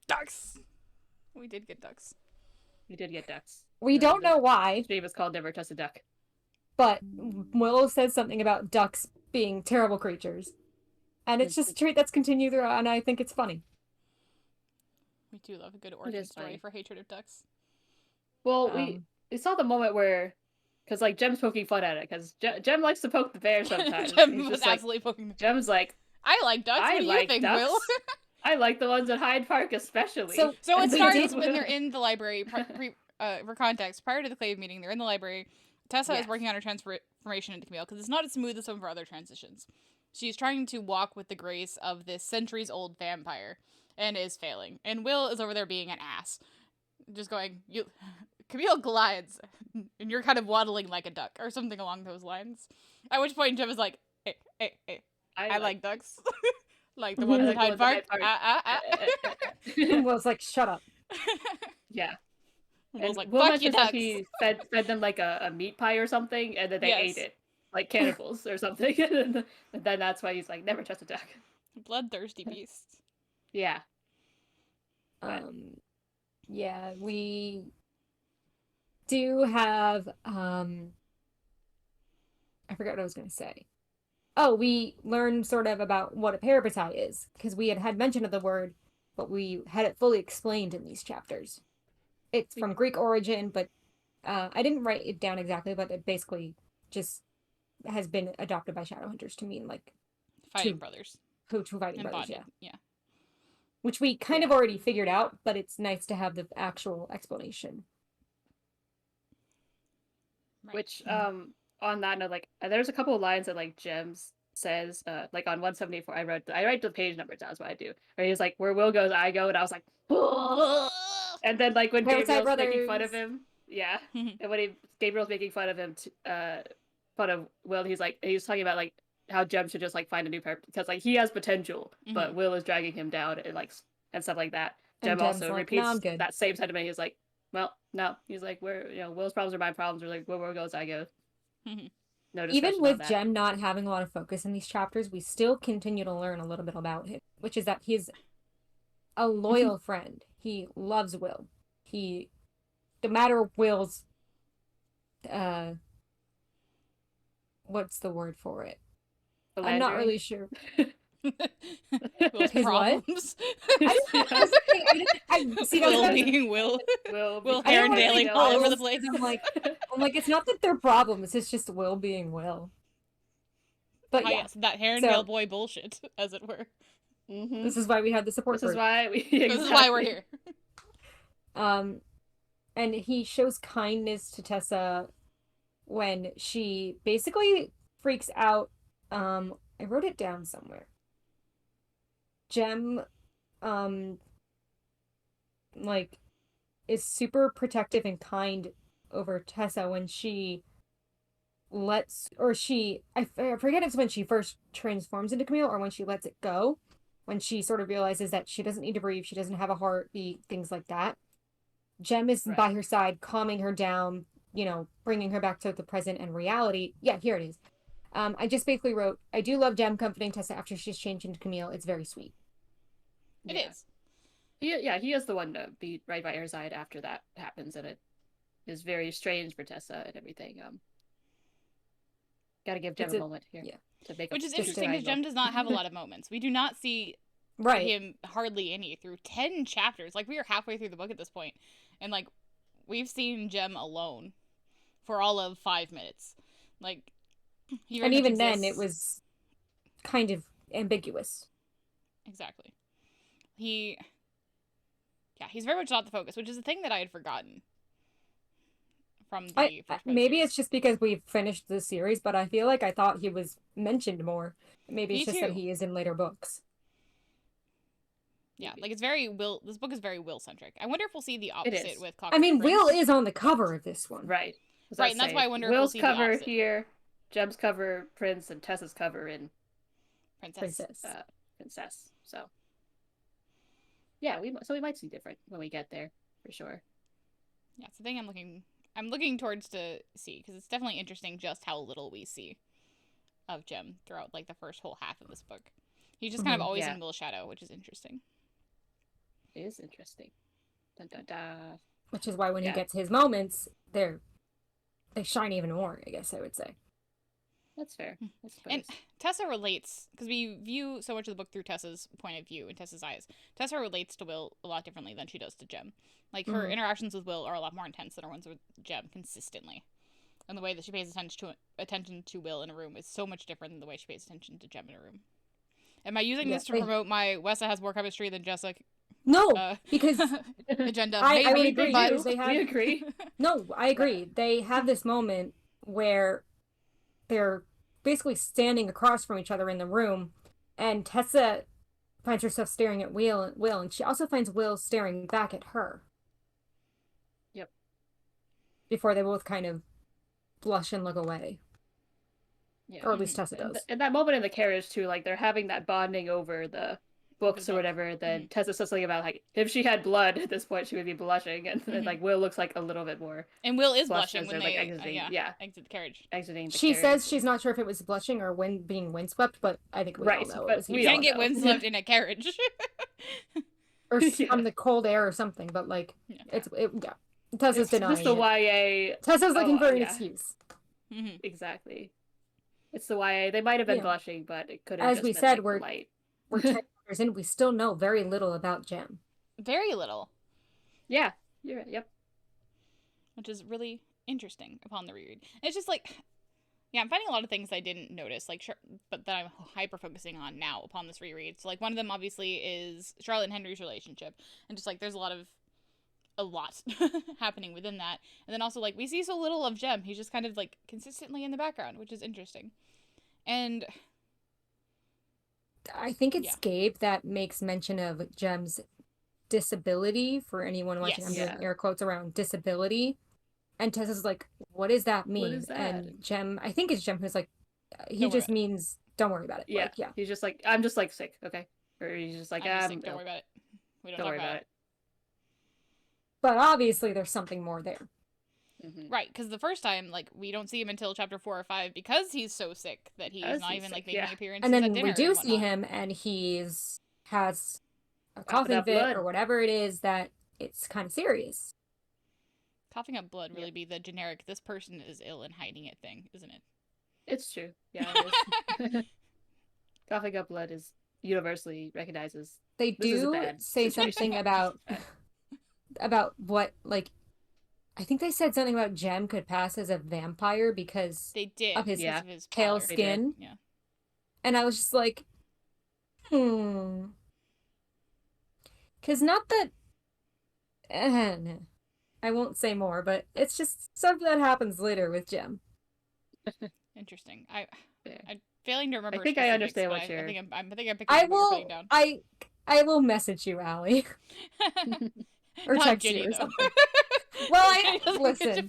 C: Ducks! We did get ducks.
A: We don't know why.
B: She was called Never Trust a Duck.
A: But Will says something about ducks being terrible creatures. And it's just a trait that's continued throughout, and I think it's funny.
C: We do love a good origin story for hatred of ducks.
B: Well, we saw the moment where, because like Jem's poking fun at it, because Jem likes to poke the bear sometimes.
C: Jem was absolutely poking the bear.
B: Jem's like,
C: I like ducks. What do you think,
B: ducks.
C: Will?
B: I like the ones at Hyde Park especially.
C: So it starts when they're in the library. For context, prior to the Clave meeting, they're in the library. Tessa is working on her transformation into Camille because it's not as smooth as some of her other transitions. She's trying to walk with the grace of this centuries-old vampire and is failing. And Will is over there being an ass. Just going, Camille glides, and you're kind of waddling like a duck, or something along those lines. At which point Jem is like, hey, I like ducks. Like the ones at Hyde Park.
A: Will's like, shut up.
B: Yeah.
C: Will's like,
B: Will
C: fuck you, ducks.
B: He fed them like a meat pie or something, and then they ate it. Like cannibals or something. And then that's why he's like, never trust a duck.
C: Bloodthirsty beasts.
B: Yeah.
A: Yeah, we do have, I forgot what I was going to say. Oh, we learned sort of about what a parabatai is, because we had mention of the word, but we had it fully explained in these chapters. It's from Greek origin, but I didn't write it down exactly, but it basically just has been adopted by Shadowhunters to mean like
C: fighting brothers.
A: Two fighting brothers,
C: yeah.
A: Which we kind of already figured out, but it's nice to have the actual explanation.
B: Right. Which, on that note, like, there's a couple of lines that like Gems says, like on 174. I write the page numbers. That's what I do. Where he's like, "Where Will goes, I go," and I was like, "Whoa!" And then like when Gabriel's making fun of him, and when Gabriel's making fun of him, fun of Will, he's talking about like how Jem should just like find a new pair because like he has potential, but Will is dragging him down and stuff like that. Jem also repeats that same sentiment. He's like, well, no. He's like, where Will's problems are my problems, or like where Will goes, I go. No, even with
A: Jem not having a lot of focus in these chapters, we still continue to learn a little bit about him, which is that he's a loyal friend. He loves Will. No matter Will's, what's the word for it? I'm not really sure.
C: Will's problems.
A: Will
C: being Will Herondale all over the place.
A: I'm like, it's not that they're problems. It's just Will being Will. But
C: yes, that Herondale boy bullshit, as it were.
A: Mm-hmm. This is why we have the support group.
C: This is why we're here.
A: And he shows kindness to Tessa when she basically freaks out. I wrote it down somewhere. Jem, is super protective and kind over Tessa when she I forget if it's when she first transforms into Camille or when she lets it go, when she sort of realizes that she doesn't need to breathe, she doesn't have a heartbeat, things like that. Jem is by her side, calming her down, bringing her back to the present and reality. Yeah, here it is. I just basically wrote, I do love Jem comforting Tessa after she's changed into Camille. It's very sweet.
C: It is.
B: He is the one to be right by her side after that happens, and it is very strange for Tessa and everything. Gotta give Jem a moment here. Yeah.
C: Which is interesting because Jem does not have a lot of moments. We do not see him hardly any through 10 chapters. Like, we are halfway through the book at this point, and like, we've seen Jem alone for all of 5 minutes. Like,
A: and even then, it was kind of ambiguous.
C: Exactly. He's very much not the focus, which is a thing that I had forgotten from the first
A: maybe
C: series.
A: It's just because we've finished the series, but I feel like I thought he was mentioned more. Maybe it's just that he is in later books.
C: Yeah, like it's very Will. This book is very Will centric. I wonder if we'll see the opposite with Clockwork.
A: I mean,
C: Prince.
A: Will is on the cover of this one,
B: right?
C: Right, and that's why I wonder
B: Will's
C: if we'll see
B: cover
C: the opposite.
B: here, Jem's cover, Prince, and Tessa's cover in
C: Princess.
B: Princess. So yeah, we might see different when we get there for sure.
C: Yeah, it's the thing I'm looking towards to see, because it's definitely interesting just how little we see of Jem throughout like the first whole half of this book. He's just kind of always in Will's shadow, which is interesting.
B: It is interesting. Dun, dun, dun.
A: Which is why when he gets his moments, they shine even more, I guess I would say.
B: That's fair. I suppose.
C: And Tessa relates, because we view so much of the book through Tessa's point of view and Tessa's eyes. Tessa relates to Will a lot differently than she does to Jem. Like, her interactions with Will are a lot more intense than her ones with Jem, consistently. And the way that she pays attention to Will in a room is so much different than the way she pays attention to Jem in a room. Am I using this to promote my Wessa has more chemistry than Jessica?
A: No, because
C: agenda.
A: I would agree.
B: But we agree.
A: No, I agree. They have this moment where they're basically standing across from each other in the room, and Tessa finds herself staring at Will, and she also finds Will staring back at her.
B: Yep.
A: Before they both kind of blush and look away. Yeah. Or at least Tessa does.
B: And that moment in the carriage too, like they're having that bonding over the books or whatever, then Tessa says something about like if she had blood at this point she would be blushing, and then like Will looks like a little bit more,
C: and Will is blushing when they
B: like exiting
C: exit the carriage.
A: She says she's not sure if it was blushing or being windswept, but I think we all know it was.
C: You can't get windswept in a carriage
A: or from the cold air or something, but like Tessa's denying
B: it's the YA.
A: Tessa's looking for an excuse.
B: Exactly. It's the YA. They might have been blushing, but it could have.
A: As
B: just
A: we
B: been,
A: said,
B: like,
A: we're 10 years in. We still know very little about Jem.
C: Very little.
B: Yeah, you're right. Yep.
C: Which is really interesting upon the reread. It's just like, I'm finding a lot of things I didn't notice, like, but that I'm hyper focusing on now upon this reread. So, like, one of them obviously is Charlotte and Henry's relationship, and just like there's a lot happening within that. And then also, like, we see so little of Jem. He's just kind of like consistently in the background, which is interesting. And
A: I think it's Gabe that makes mention of Jem's disability. For anyone watching, I'm doing air quotes around disability. And Tessa's like, what does that mean?
B: What is that?
A: And Jem, I think it's Jem who's like, he just means don't worry about it.
B: Yeah.
A: Like,
B: He's just like, I'm just like sick, okay? Or he's just like,
C: I'm sick, don't worry about it. We don't worry about it.
A: But obviously there's something more there.
C: Right, because the first time, like, we don't see him until chapter 4 or 5 because he's so sick that he's not even like making appearances.
A: And then
C: at dinner
A: we do see him, and has a coughing fit or whatever it is that it's kind of serious.
C: Coughing up blood really be the generic "this person is ill and hiding it" thing, isn't it?
B: It's true. Yeah. It is. Coughing up blood is universally recognized as.
A: They do say something about what, like, I think they said something about Jem could pass as a vampire because
C: they did
A: of his,
C: of his
A: pale skin.
C: Yeah.
A: And I was just like, Because not that... I won't say more, but it's just stuff that happens later with Jem.
C: Interesting. I'm failing to remember.
B: I think I understand what you're...
C: I think I'm picking up what you're putting down.
A: I will message you, Allie. Or text you or something. Well, listen.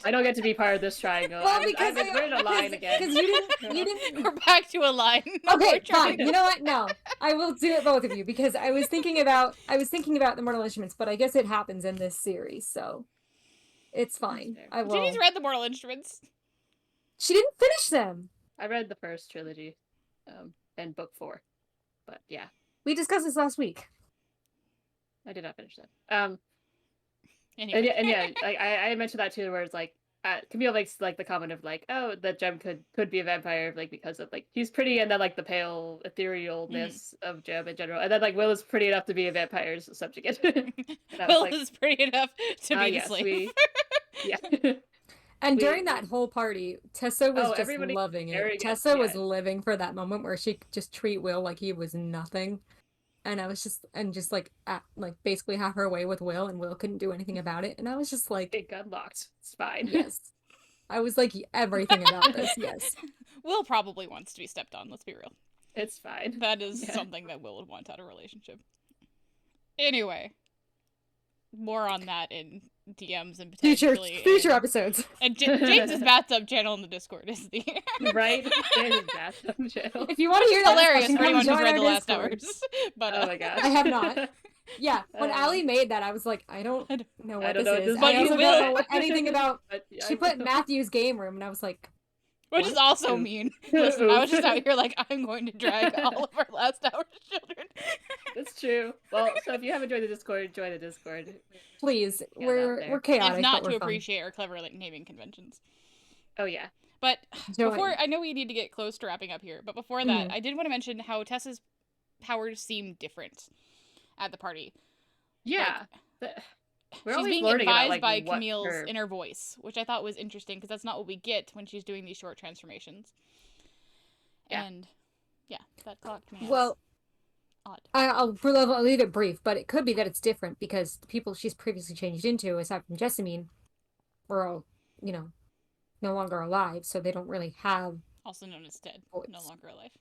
B: I don't get to be part of this triangle.
A: Well, because
B: we're in a line again.
A: Because you didn't.
C: We're back to a line.
A: Okay, fine. You know what? No, I will do it both of you because I was thinking about the Mortal Instruments, but I guess it happens in this series, so it's fine. I will.
C: Ginny's read the Mortal Instruments.
A: She didn't finish them.
B: I read the first trilogy, and book 4, but yeah.
A: We discussed this last week.
B: I did not finish that.
C: Anyway.
B: And yeah, I mentioned that too, where it's like Camille makes like the comment of like, oh, that Jem could be a vampire, like because of like he's pretty, and then like the pale etherealness of Jem in general, and then like Will is pretty enough to be a vampire's subjugate.
C: Will is pretty enough to be the slave.
B: Yeah.
A: And during that whole party, Tessa was just
B: everybody
A: loving
B: very
A: it.
B: good.
A: Tessa was living for that moment where she could just treat Will like he was nothing. And I was just, like basically have her way with Will, and Will couldn't do anything about it. And I was just like,
B: it got locked. It's fine.
A: Yes. I was like, everything about this, yes.
C: Will probably wants to be stepped on, let's be real.
B: It's fine.
C: That is something that Will would want out of a relationship. Anyway, more on that in DMs and potentially
A: future episodes.
C: And James's bathtub channel in the Discord is the
B: right. James's bathtub channel.
A: If you want to hear that,
C: hilarious for anyone who's read the last
A: Discord.
C: hours. But
B: oh my gosh,
A: I have not. Yeah, when Allie made that, I was like, I don't know what this is.
C: But
A: I
C: you
A: also
C: will.
A: don't know anything about.
B: Yeah,
A: She put Matthew's game room, and I was like,
C: which is also mean. Listen, I was just out here like, I'm going to drag all of our last hours children.
B: That's true. Well, so if you haven't joined the Discord, join the Discord.
A: Please, we're chaotic.
C: If not
A: but
C: to
A: we're
C: appreciate our clever naming conventions.
B: Oh yeah.
C: But before, I know we need to get close to wrapping up here, but before that, I did want to mention how Tessa's powers seem different at the party.
B: Yeah.
C: She's being advised by Camille's inner voice, which I thought was interesting because that's not what we get when she's doing these short transformations. Yeah. And yeah, that clocked me.
A: Well,
C: odd.
A: I'll leave it brief, but it could be that it's different because the people she's previously changed into, aside from Jessamine, were all, no longer alive, so they don't really have.
C: Also known as dead, no longer alive.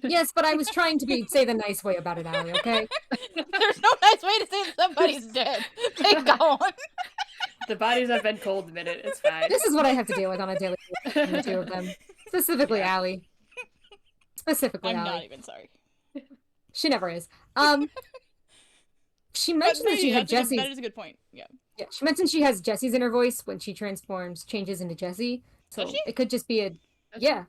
A: Yes, but I was trying to say the nice way about it, Allie, okay?
C: There's no nice way to say that somebody's dead. They gone.
B: The bodies have been cold a minute. It's fine.
A: This is what I have to deal with on a daily basis, the two of them. Specifically, Allie. Specifically,
C: I'm
A: Allie.
C: not even sorry.
A: She never is. She mentioned that she had Jesse's.
C: That is a good point. Yeah.
A: Yeah, she mentioned she has Jesse's inner voice when she changes into Jesse. So it could just be a. Yeah.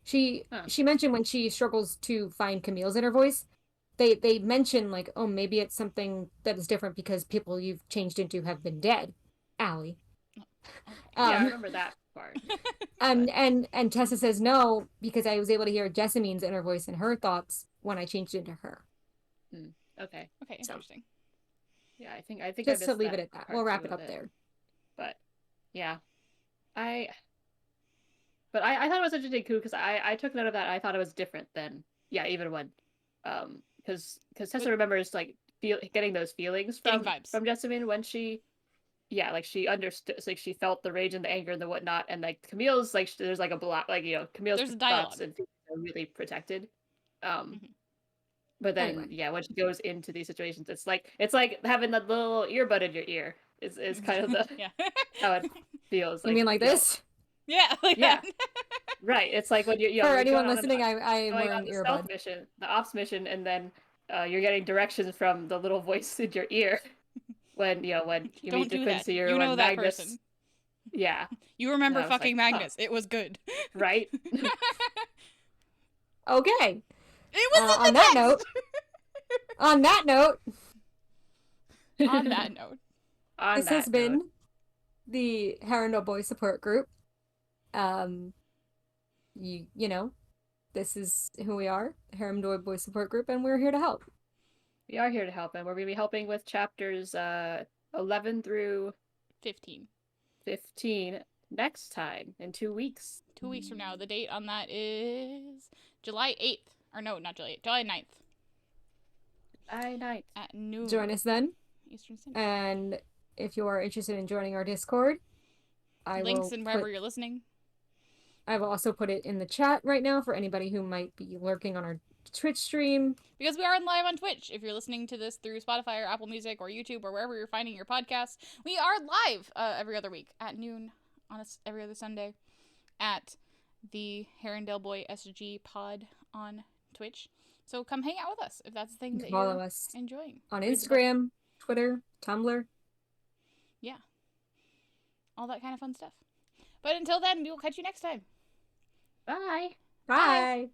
A: She mentioned when she struggles to find Camille's inner voice, they mention like, oh, maybe it's something that is different because people you've changed into have been dead. Allie.
B: I remember that part.
A: and Tessa says no because I was able to hear Jessamine's inner voice and her thoughts when I changed into her.
B: Okay.
C: Okay. Interesting.
B: Yeah, I think
A: just to leave it at that. We'll wrap it up there.
B: But yeah, I thought it was interesting too because I took note of that. I thought it was different than even when because Tessa remembers like getting those feelings from Jessamine when she she understood, like she felt the rage and the anger and the whatnot, and like Camille's like there's like a block, like Camille's thoughts and feelings are really protected. But then when she goes into these situations, it's like having that little earbud in your ear is kind of the how it feels.
A: You mean like this?
C: Yeah, like that.
B: Right. It's like when you
A: for anyone listening, I'm wearing
B: the
A: earbud.
B: stealth mission, the ops mission, and then you're getting directions from the little voice in your ear when you meet DeQuincy or when Magnus. Person. Yeah.
C: You remember fucking Magnus? It was good.
B: Right.
A: Okay.
C: It was
A: on that note. On that note. This has been the Herondale Boy Support Group. This is who we are, Herondale Boy Support Group, and we're here to help.
B: We are here to help, and we're going to be helping with chapters 11 through
C: 15
B: next time in 2 weeks.
C: 2 weeks from now. The date on that is July 8th. Or no, not July 8th. July 9th.
B: July 9th.
C: At noon.
A: Join us then.
C: Eastern Standard.
A: And if you are interested in joining our Discord,
C: links in wherever you're listening.
A: I will also put it in the chat right now for anybody who might be lurking on our Twitch stream.
C: Because we are live on Twitch. If you're listening to this through Spotify or Apple Music or YouTube or wherever you're finding your podcasts, we are live every other week at noon on every other Sunday at the Herondale Boy SG pod on Twitch. So come hang out with us if that's the thing that
A: follow
C: you're
A: us
C: enjoying.
A: On Instagram, Twitter, Tumblr.
C: Yeah. All that kind of fun stuff. But until then, we will catch you next time.
B: Bye.
A: Bye.